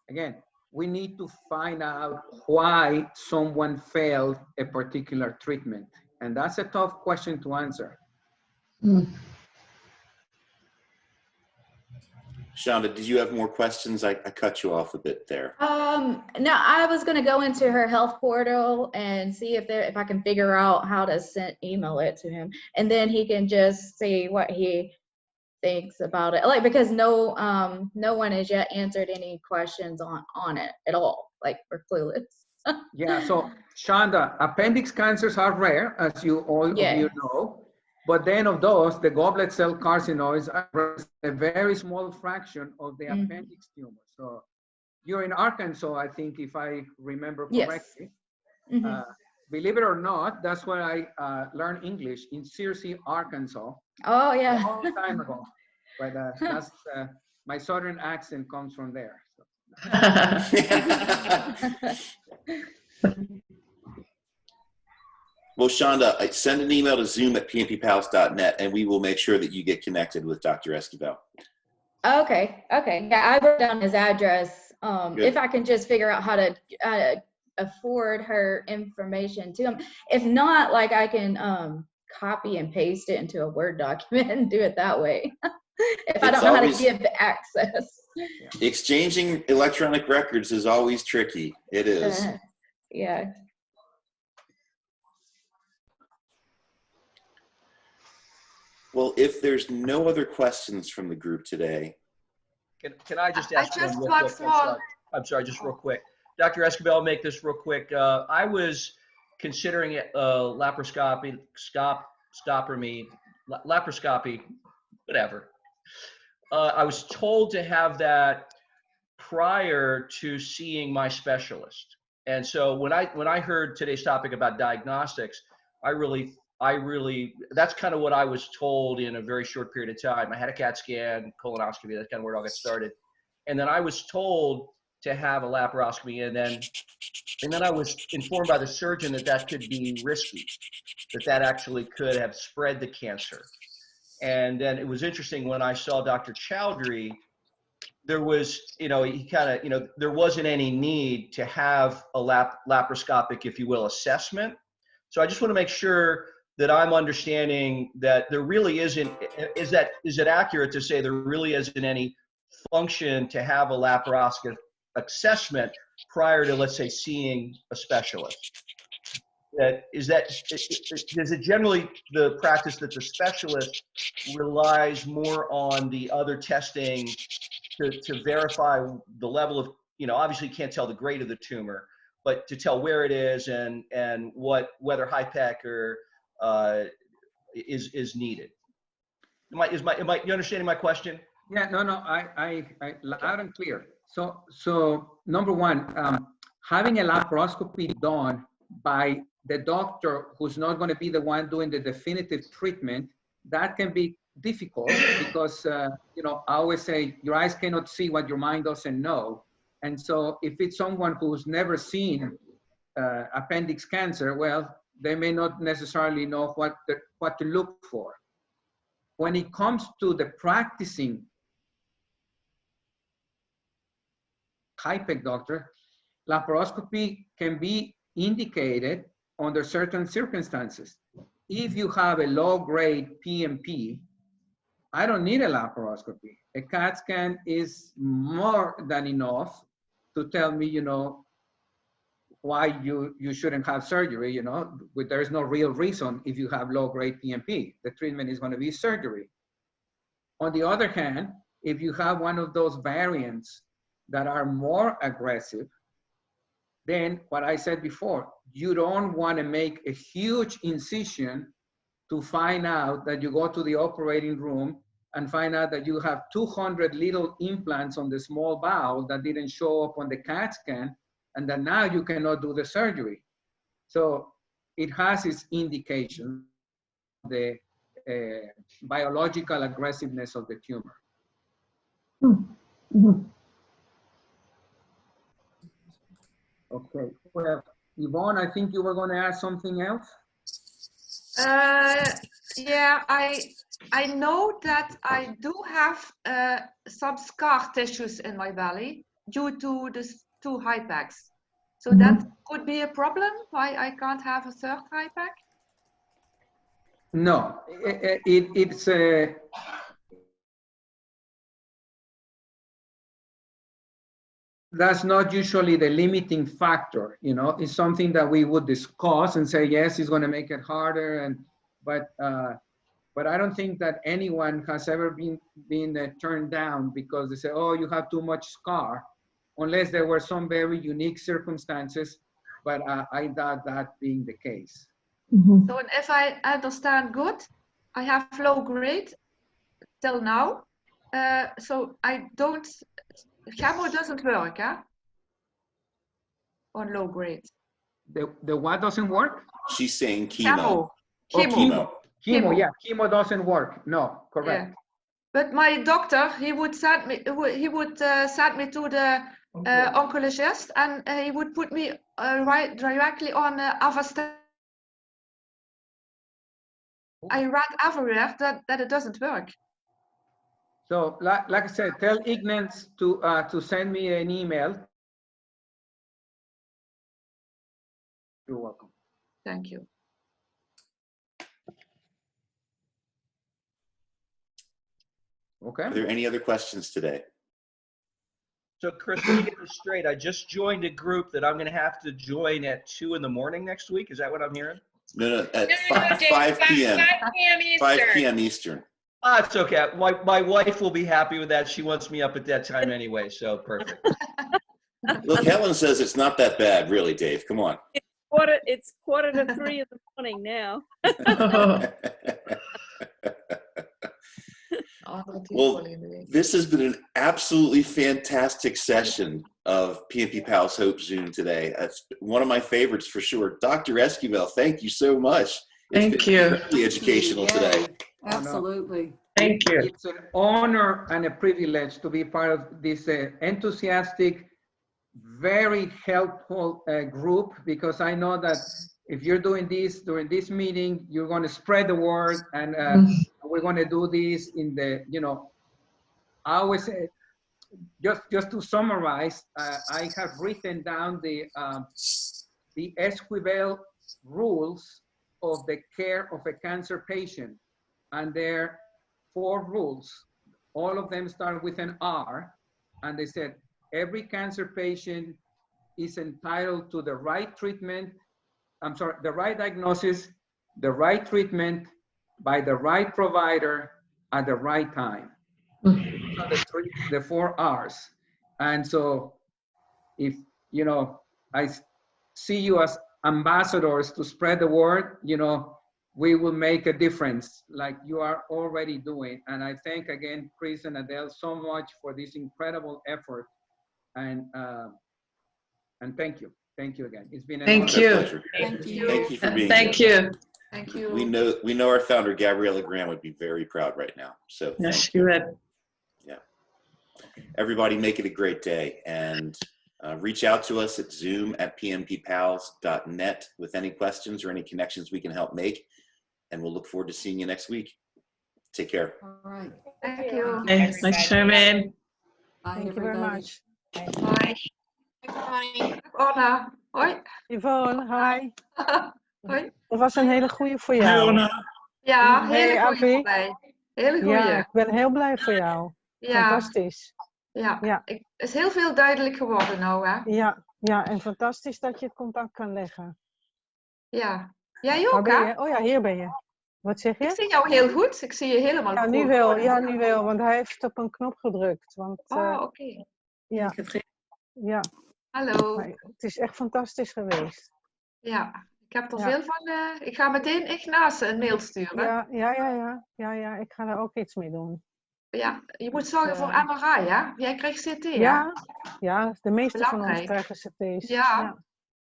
again, we need to find out why someone failed a particular treatment. And that's a tough question to answer. Shonda, did you have more questions? I cut you off a bit there. No, I was gonna go into her health portal and see if I can figure out how to email it to him, and then he can just see what he thinks about it. Like, because no one has yet answered any questions on it at all. Like, we're clueless. Yeah. So Shonda, appendix cancers are rare, as you all of you know. But then of those, the goblet cell carcinoids are a very small fraction of the appendix tumor. So you're in Arkansas, I think, if I remember correctly. Yes. Believe it or not, that's where I learned English, in Searcy, Arkansas. Oh, yeah. A long time ago. But that's, my southern accent comes from there. So. Well, Shonda, send an email to zoom@pnppals.net, and we will make sure that you get connected with Dr. Esquivel. Okay. Yeah, I wrote down his address. If I can just figure out how to afford her information to him. If not, like, I can copy and paste it into a Word document and do it that way. If I don't know how to give access. Exchanging electronic records is always tricky. It is. Yeah. Well, if there's no other questions from the group today. Can I just ask one real quick? I'm sorry, just real quick. Dr. Esquivel, I'll make this real quick. I was considering laparoscopy, whatever. I was told to have that prior to seeing my specialist. And so when I heard today's topic about diagnostics, I really, that's kind of what I was told in a very short period of time. I had a CAT scan, colonoscopy, that's kind of where it all got started. And then I was told to have a laparoscopy, and then I was informed by the surgeon that could be risky, that actually could have spread the cancer. And then it was interesting when I saw Dr. Chowdhury, there was, he kind of, there wasn't any need to have a laparoscopic, if you will, assessment. So I just want to make sure that I'm understanding that there really isn't, is it accurate to say there really isn't any function to have a laparoscopic assessment prior to, let's say, seeing a specialist? is it generally the practice that the specialist relies more on the other testing to verify the level of, obviously you can't tell the grade of the tumor, but to tell where it is and whether HIPEC or is needed. You understanding my question? Yeah, no, I loud and clear. So number one, having a laparoscopy done by the doctor who's not going to be the one doing the definitive treatment, that can be difficult because, I always say your eyes cannot see what your mind doesn't know. And so if it's someone who's never seen appendix cancer, well, they may not necessarily know what to look for. When it comes to the practicing HIPEC doctor, laparoscopy can be indicated under certain circumstances. If you have a low-grade PMP, I don't need a laparoscopy. A CAT scan is more than enough to tell me, why you shouldn't have surgery, there is no real reason if you have low-grade PMP. The treatment is going to be surgery. On the other hand, if you have one of those variants that are more aggressive, then what I said before, you don't want to make a huge incision to find out that you go to the operating room and find out that you have 200 little implants on the small bowel that didn't show up on the CAT scan, and that now you cannot do the surgery. So it has its indication, the biological aggressiveness of the tumor. Mm-hmm. Okay, well, Yvonne, I think you were going to ask something else? Yeah, I know that I do have some scar tissues in my belly due to the 2 HIPECs. So that could be a problem, why I can't have a 3rd HIPEC? No, it's that's not usually the limiting factor, it's something that we would discuss and say, yes, it's going to make it harder, but I don't think that anyone has ever been turned down because they say, oh, you have too much scar, unless there were some very unique circumstances, but I doubt that being the case. So if I understand good, I have low grade till now, so chemo doesn't work, on low grade. The what doesn't work? She's saying chemo. Chemo. Chemo, yeah, chemo doesn't work. No, correct. Yeah. But my doctor, he would send me to the oncologist, and he would put me right directly on Avastin. I read everywhere that it doesn't work. So, like I said, tell Ignaz to send me an email. You're welcome. Thank you. Okay. Are there any other questions today? So Chris, let me get this straight. I just joined a group that I'm going to have to join at 2 in the morning next week. Is that what I'm hearing? No, at 5 p.m. 5 p.m. Eastern. Ah, it's okay. My wife will be happy with that. She wants me up at that time anyway, so perfect. Look, Helen says it's not that bad, really, Dave. Come on. It's quarter to 3 in the morning now. Well, this has been an absolutely fantastic session of PNP Pals Hope Zoom today. That's one of my favorites for sure. Dr. Esquivel, thank you so much. Thank you. Really educational today. Absolutely. Thank you. It's an honor and a privilege to be part of this enthusiastic, very helpful group, because I know that if you're doing this during this meeting, you're going to spread the word, and we're going to do this in the, I always say, just to summarize, I have written down the Esquivel rules of the care of a cancer patient, and there are 4 rules. All of them start with an R, and they said every cancer patient is entitled to the right treatment the right diagnosis, the right treatment by the right provider at the right time. Those are the 4 R's. And so if, you know, I see you as ambassadors to spread the word, you know, we will make a difference like you are already doing. And I thank again, Chris and Adele, so much for this incredible effort. And thank you. Thank you again. It's been an honor. Pleasure. Thank you. Thank you for being Thank here. you. Thank you. We know our founder, Gabriella Graham, would be very proud right now. So Yes, thank you you. would. Yeah. Everybody make it a great day, and reach out to us at zoom@pnppals.net with any questions or any connections we can help make. And we'll look forward to seeing you next week. Take care. All right. Thank you. Thanks, Sherman. Bye, Thank you very everybody. much. Bye. Anna. Hoi. Yvonne, hi. Hoi. Dat was een hele goeie voor Hi, jou. Anna. Ja, hele Hey, goeie Avi. voor mij. Hele goeie. Ja, ik ben heel blij voor jou. Ja. Fantastisch. Ja, Ja. het is heel veel duidelijk geworden nou, hè? Ja, en fantastisch dat je het contact kan leggen. Ja. Jij Waar ook, ben hè? je? Oh ja, hier ben je. Wat zeg je? Ik zie jou heel goed. Ik zie je helemaal Ja, goed. nu wel. Ja, nu wel. Want hij heeft op een knop gedrukt. Want, Oh, oké. ja. Ja. Hallo. Maar het is echt fantastisch geweest. Ja, ik heb er Ja. veel van. Ik ga meteen Ignace een mail sturen. Ja, ik ga daar ook iets mee doen. Ja, je moet zorgen voor MRI, hè? Jij krijgt CT, hè? Ja, de meeste van ons Belangrijk. krijgen CT's. Ja.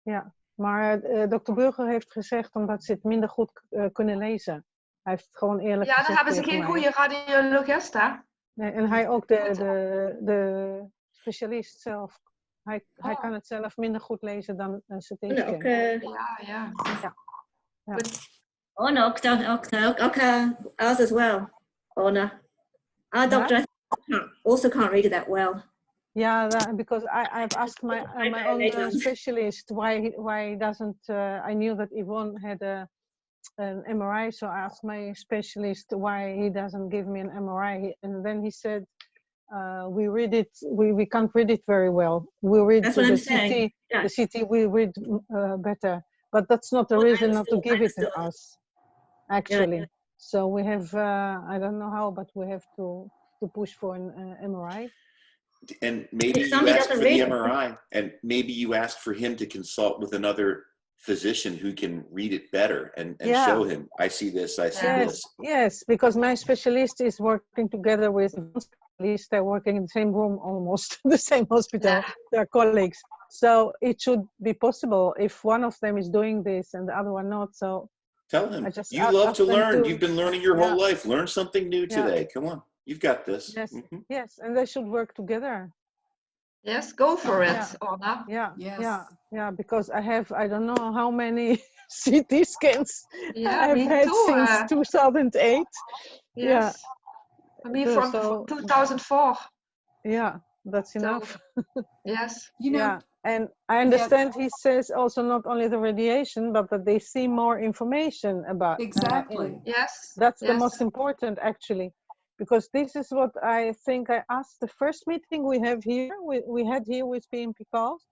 Ja. Maar dokter Burger heeft gezegd omdat ze het minder goed kunnen lezen. Hij heeft het gewoon eerlijk Ja, gezegd. dan hebben ze tegen geen mij. goede radiologist, hè? Nee, en hij ook de specialist zelf. Hij kan het zelf minder goed lezen dan een CT-scan. Ja. Oh no, ours as well. Oh no, our doctor also can't read it that well. Yeah, because I've asked my own specialist why he doesn't. I knew that Yvonne had an MRI, so I asked my specialist why he doesn't give me an MRI, and then he said, "We read it. We can't read it very well. We read That's what the I'm CT. saying. Yeah. The CT we read better, but that's not the reason not to give it to us, actually. Yeah. So we have. I don't know how, but we have to push for an MRI." And maybe If you somebody ask for doesn't the read it. MRI, and maybe you ask for him to consult with another physician who can read it better and show him, I see this, I see this. Yes, because my specialist is working together with specialists. They're working in the same room, almost the same hospital. They're colleagues. So it should be possible if one of them is doing this and the other one not. So tell him, you love to learn. You've been learning your whole life. Learn something new today. Come on, you've got this. Yes, yes, and they should work together. Yes, go for it, Anna. Yeah, because I don't know how many CT scans Yeah, I've me had too, since 2008. Yes. Me from 2004. Yeah, that's enough. Yes. Yeah, and I understand he says also not only the radiation, but that they see more information about. Exactly. Yes. That's the most important, actually. Because this is what I think I asked the first meeting we had here with PNP calls.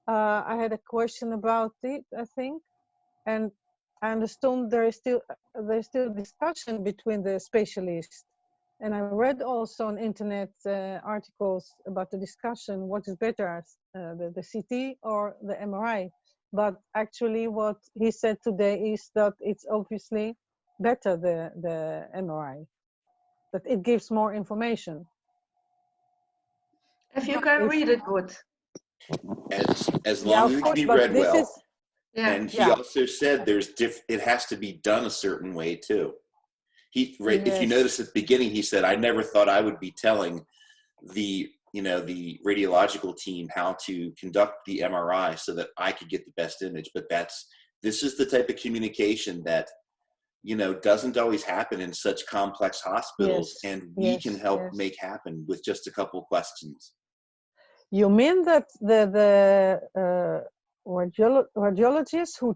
I had a question about it, I think, and I understood there's still discussion between the specialists. And I read also on internet articles about the discussion, what is better, the CT or the MRI. But actually what he said today is that it's obviously better, the MRI. That it gives more information. If you can read it good. As long as it can be read well. And he Yeah. also said it has to be done a certain way too. If you notice at the beginning, he said, I never thought I would be telling the radiological team how to conduct the MRI so that I could get the best image. But this is the type of communication that doesn't always happen in such complex hospitals, and we can help make happen with just a couple of questions. You mean that the radiologist who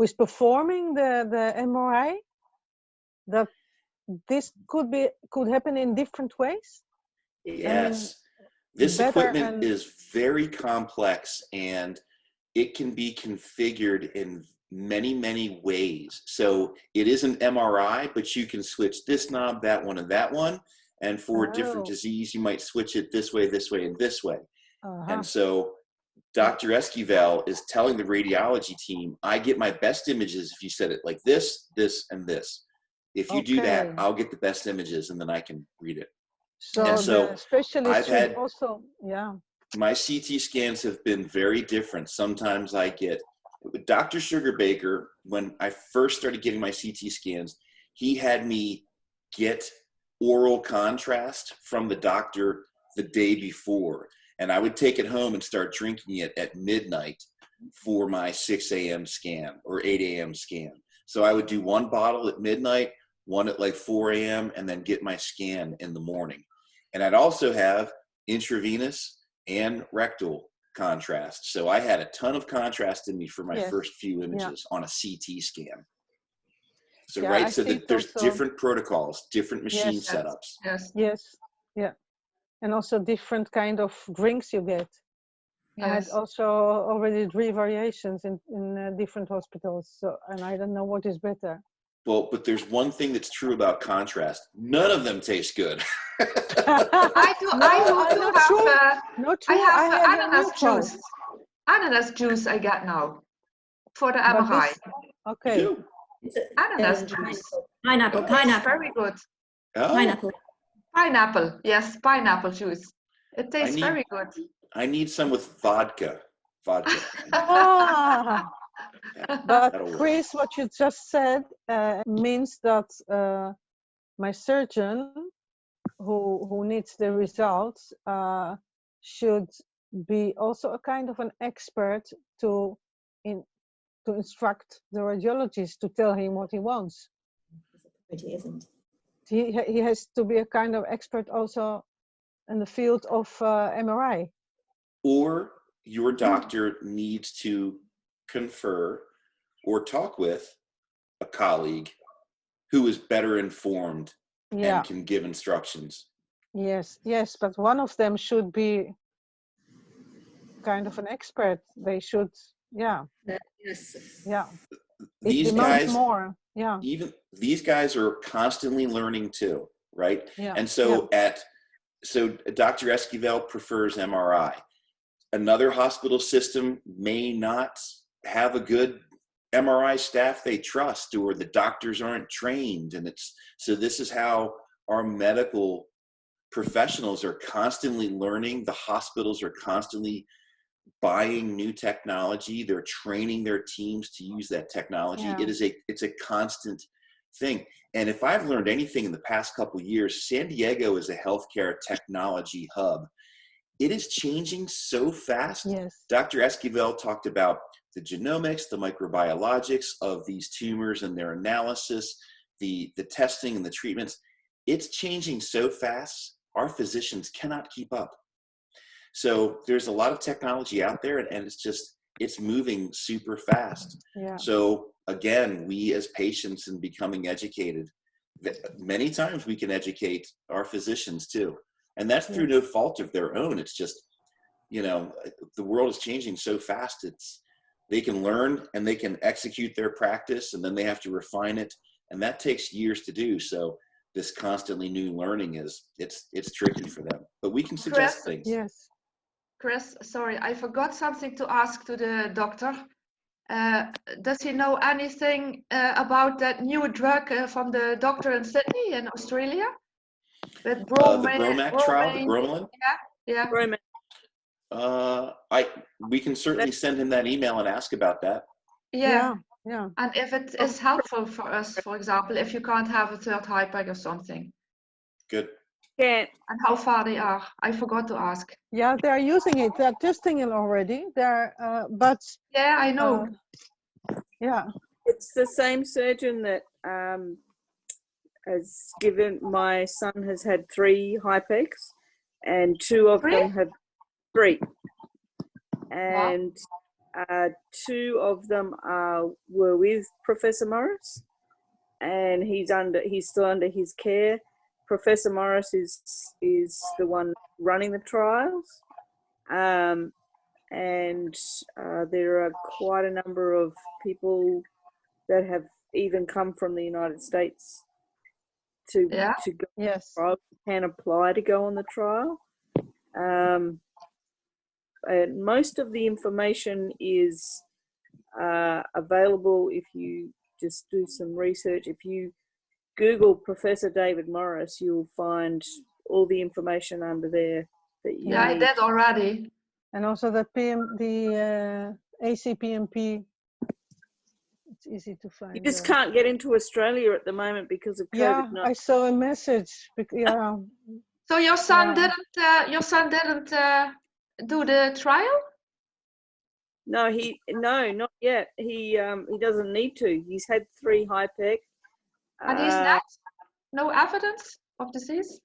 is performing the MRI, that this could happen in different ways? Yes, this equipment is very complex, and it can be configured in many, many ways. So it is an MRI, but you can switch this knob, that one, and that one. And for a different disease, you might switch it this way, and this way. And so Dr. Esquivel is telling the radiology team, I get my best images if you set it like this, this, and this. If you do that, I'll get the best images, and then I can read it. So, and so the specialist I've had also, yeah. My CT scans have been very different. Sometimes I get, with Dr. Sugar Baker, when I first started getting my CT scans, he had me get oral contrast from the doctor the day before. And I would take it home and start drinking it at midnight for my 6 a.m. scan or 8 a.m. scan. So I would do one bottle at midnight, one at like 4 a.m., and then get my scan in the morning. And I'd also have intravenous and rectal contrast. So I had a ton of contrast in me for my first few images on a CT scan. So so that there's also different protocols, different machine setups. Yeah. And also different kind of drinks you get. I had also already 3 variations in different hospitals. So, and I don't know what is better. Well, but there's one thing that's true about contrast. None of them taste good. I have ananas juice. Ananas juice I get now for the MRI. Okay. Ananas juice. Pineapple. Very good. Oh. Pineapple. Yes, pineapple juice. It tastes very good. I need some with vodka. But Chris, what you just said means that my surgeon, who needs the results, should be also a kind of an expert to instruct the radiologist to tell him what he wants. It isn't. He has to be a kind of expert also in the field of MRI. Or your doctor needs to confer or talk with a colleague who is better informed and can give instructions. Yes, but one of them should be kind of an expert. They should, These guys, more. Even these guys are constantly learning too, right? And so so Dr. Esquivel prefers MRI. Another hospital system may not have a good MRI staff they trust, or the doctors aren't trained. And so this is how our medical professionals are constantly learning. The hospitals are constantly buying new technology. They're training their teams to use that technology. It's a constant thing. And if I've learned anything in the past couple of years, San Diego is a healthcare technology hub. It is changing so fast. Dr. Esquivel talked about the genomics, the microbiologics of these tumors and their analysis, the testing and the treatments. It's changing so fast, our physicians cannot keep up. So there's a lot of technology out there, and it's moving super fast. So again, we as patients and becoming educated, many times we can educate our physicians too. And that's through no fault of their own. It's just, the world is changing so fast. They can learn and they can execute their practice, and then they have to refine it. And that takes years to do. So this constantly new learning it's tricky for them, but we can suggest things. Chris, sorry, I forgot something to ask to the doctor. Does he know anything about that new drug from the doctor in Sydney in Australia? With the Bromac trial, the bromelain? We can certainly send him that email and ask about that. And if it is helpful for us, for example, if you can't have a third HIPAC or something. Good. And how far they are. I forgot to ask. Yeah, they're using it. They're testing it already. But I know. It's the same surgeon that has given, my son has had 3 HIPACs, and 2 of them have 3. And 2 of them were with Professor Morris, and he's still under his care. Professor Morris is the one running the trials. and there are quite a number of people that have even come from the United States to go on the trial, can apply to go on the trial. And most of the information is available if you just do some research. If you Google Professor David Morris, you'll find all the information under there that you I need. did already. And also the ACPMP, it's easy to find. You just can't get into Australia at the moment because of COVID. Yeah, I saw a message. Yeah. So your son didn't do the trial? No, not yet. He doesn't need to. He's had 3 HIPEC. And he's not? No evidence of disease?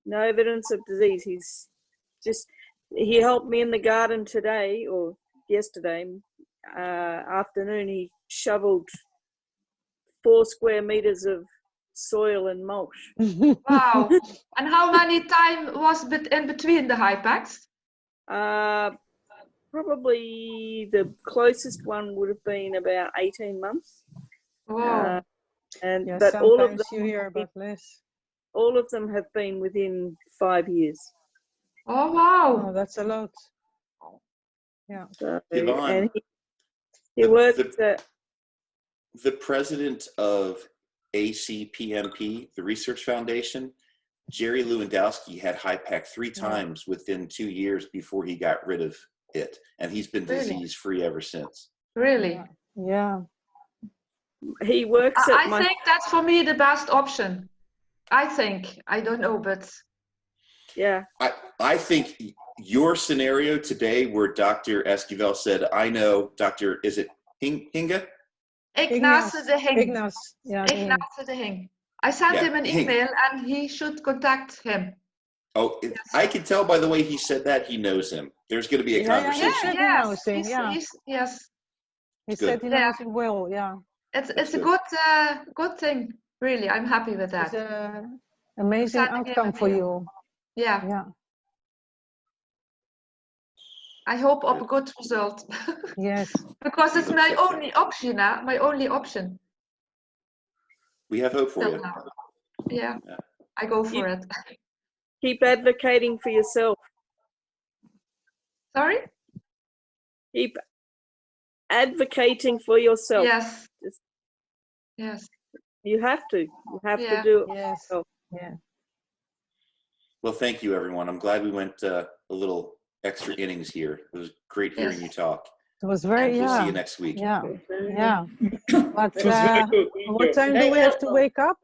No evidence of disease. He helped me in the garden today or yesterday afternoon. He shoveled 4 square meters of soil and mulch. Wow. And how many time was in between the HIPECs? Probably the closest one would have been about 18 months. Wow. But all of them, you hear about less. All of them have been within 5 years. Oh wow! Oh, that's a lot. Yeah. So, Yvonne, and he worked. The president of ACPMP, the Research Foundation, Jerry Lewandowski, had HIPEC 3 times within 2 years before he got rid of it, and he's been disease-free ever since. Really? Yeah. He works at I think that's for me the best option. I think. I don't know, but yeah. I think your scenario today where Dr. Esquivel said, I know Dr. Is it Hinga? Ignace de Hing. Ignace, yeah. Ignace de Hing. I sent him an email and he should contact him. Oh, I can tell by the way he said that he knows him. There's going to be a conversation. Yes. He said he knows him well, yeah. It's a good thing, really. I'm happy with that. It's an amazing outcome for you. Yeah. Yeah. I hope of a good result. Yes. Because it's my only option now. My only option. We have hope for you. Yeah. I go for it. Keep advocating for yourself. Sorry? Keep advocating for yourself. Yes. Yes. You have to. You have to do it. Yes. Yeah. Well, thank you, everyone. I'm glad we went a little extra innings here. It was great hearing you talk. It was very, We'll see you next week. Yeah. Yeah. But what time do we have to wake up?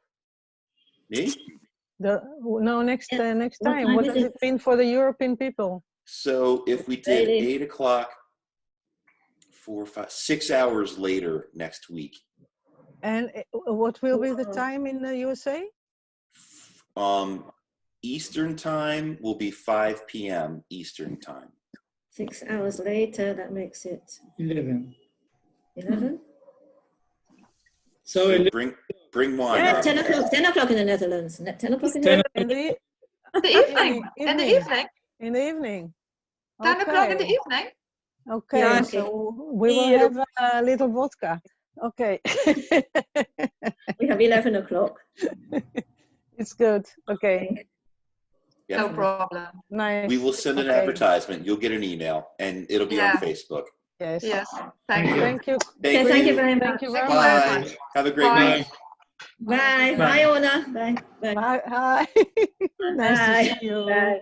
Me? Next time. What does it mean for the European people? So if we did 8 o'clock, 4, 5, 6 hours later next week. And what will be the time in the USA? Eastern time will be 5 p.m. Eastern time. 6 hours later, that makes it 11. 11? So bring wine. Yeah, 10 o'clock. 10 o'clock in the Netherlands. 10 o'clock in the Netherlands. In the evening. In the evening. 10 o'clock in the evening. Okay, Yeah, so we will have a little vodka. Okay. We have 11 o'clock. It's good. Okay. Yeah. No problem. Nice. We will send an advertisement. You'll get an email, and it'll be on Facebook. Yes. Yes. Thank you. Thank you. Thank you very much. Thank you very Bye. much. Have a great week. Bye. Bye, Ona. Bye. Bye. Hi. Nice to see you. Bye.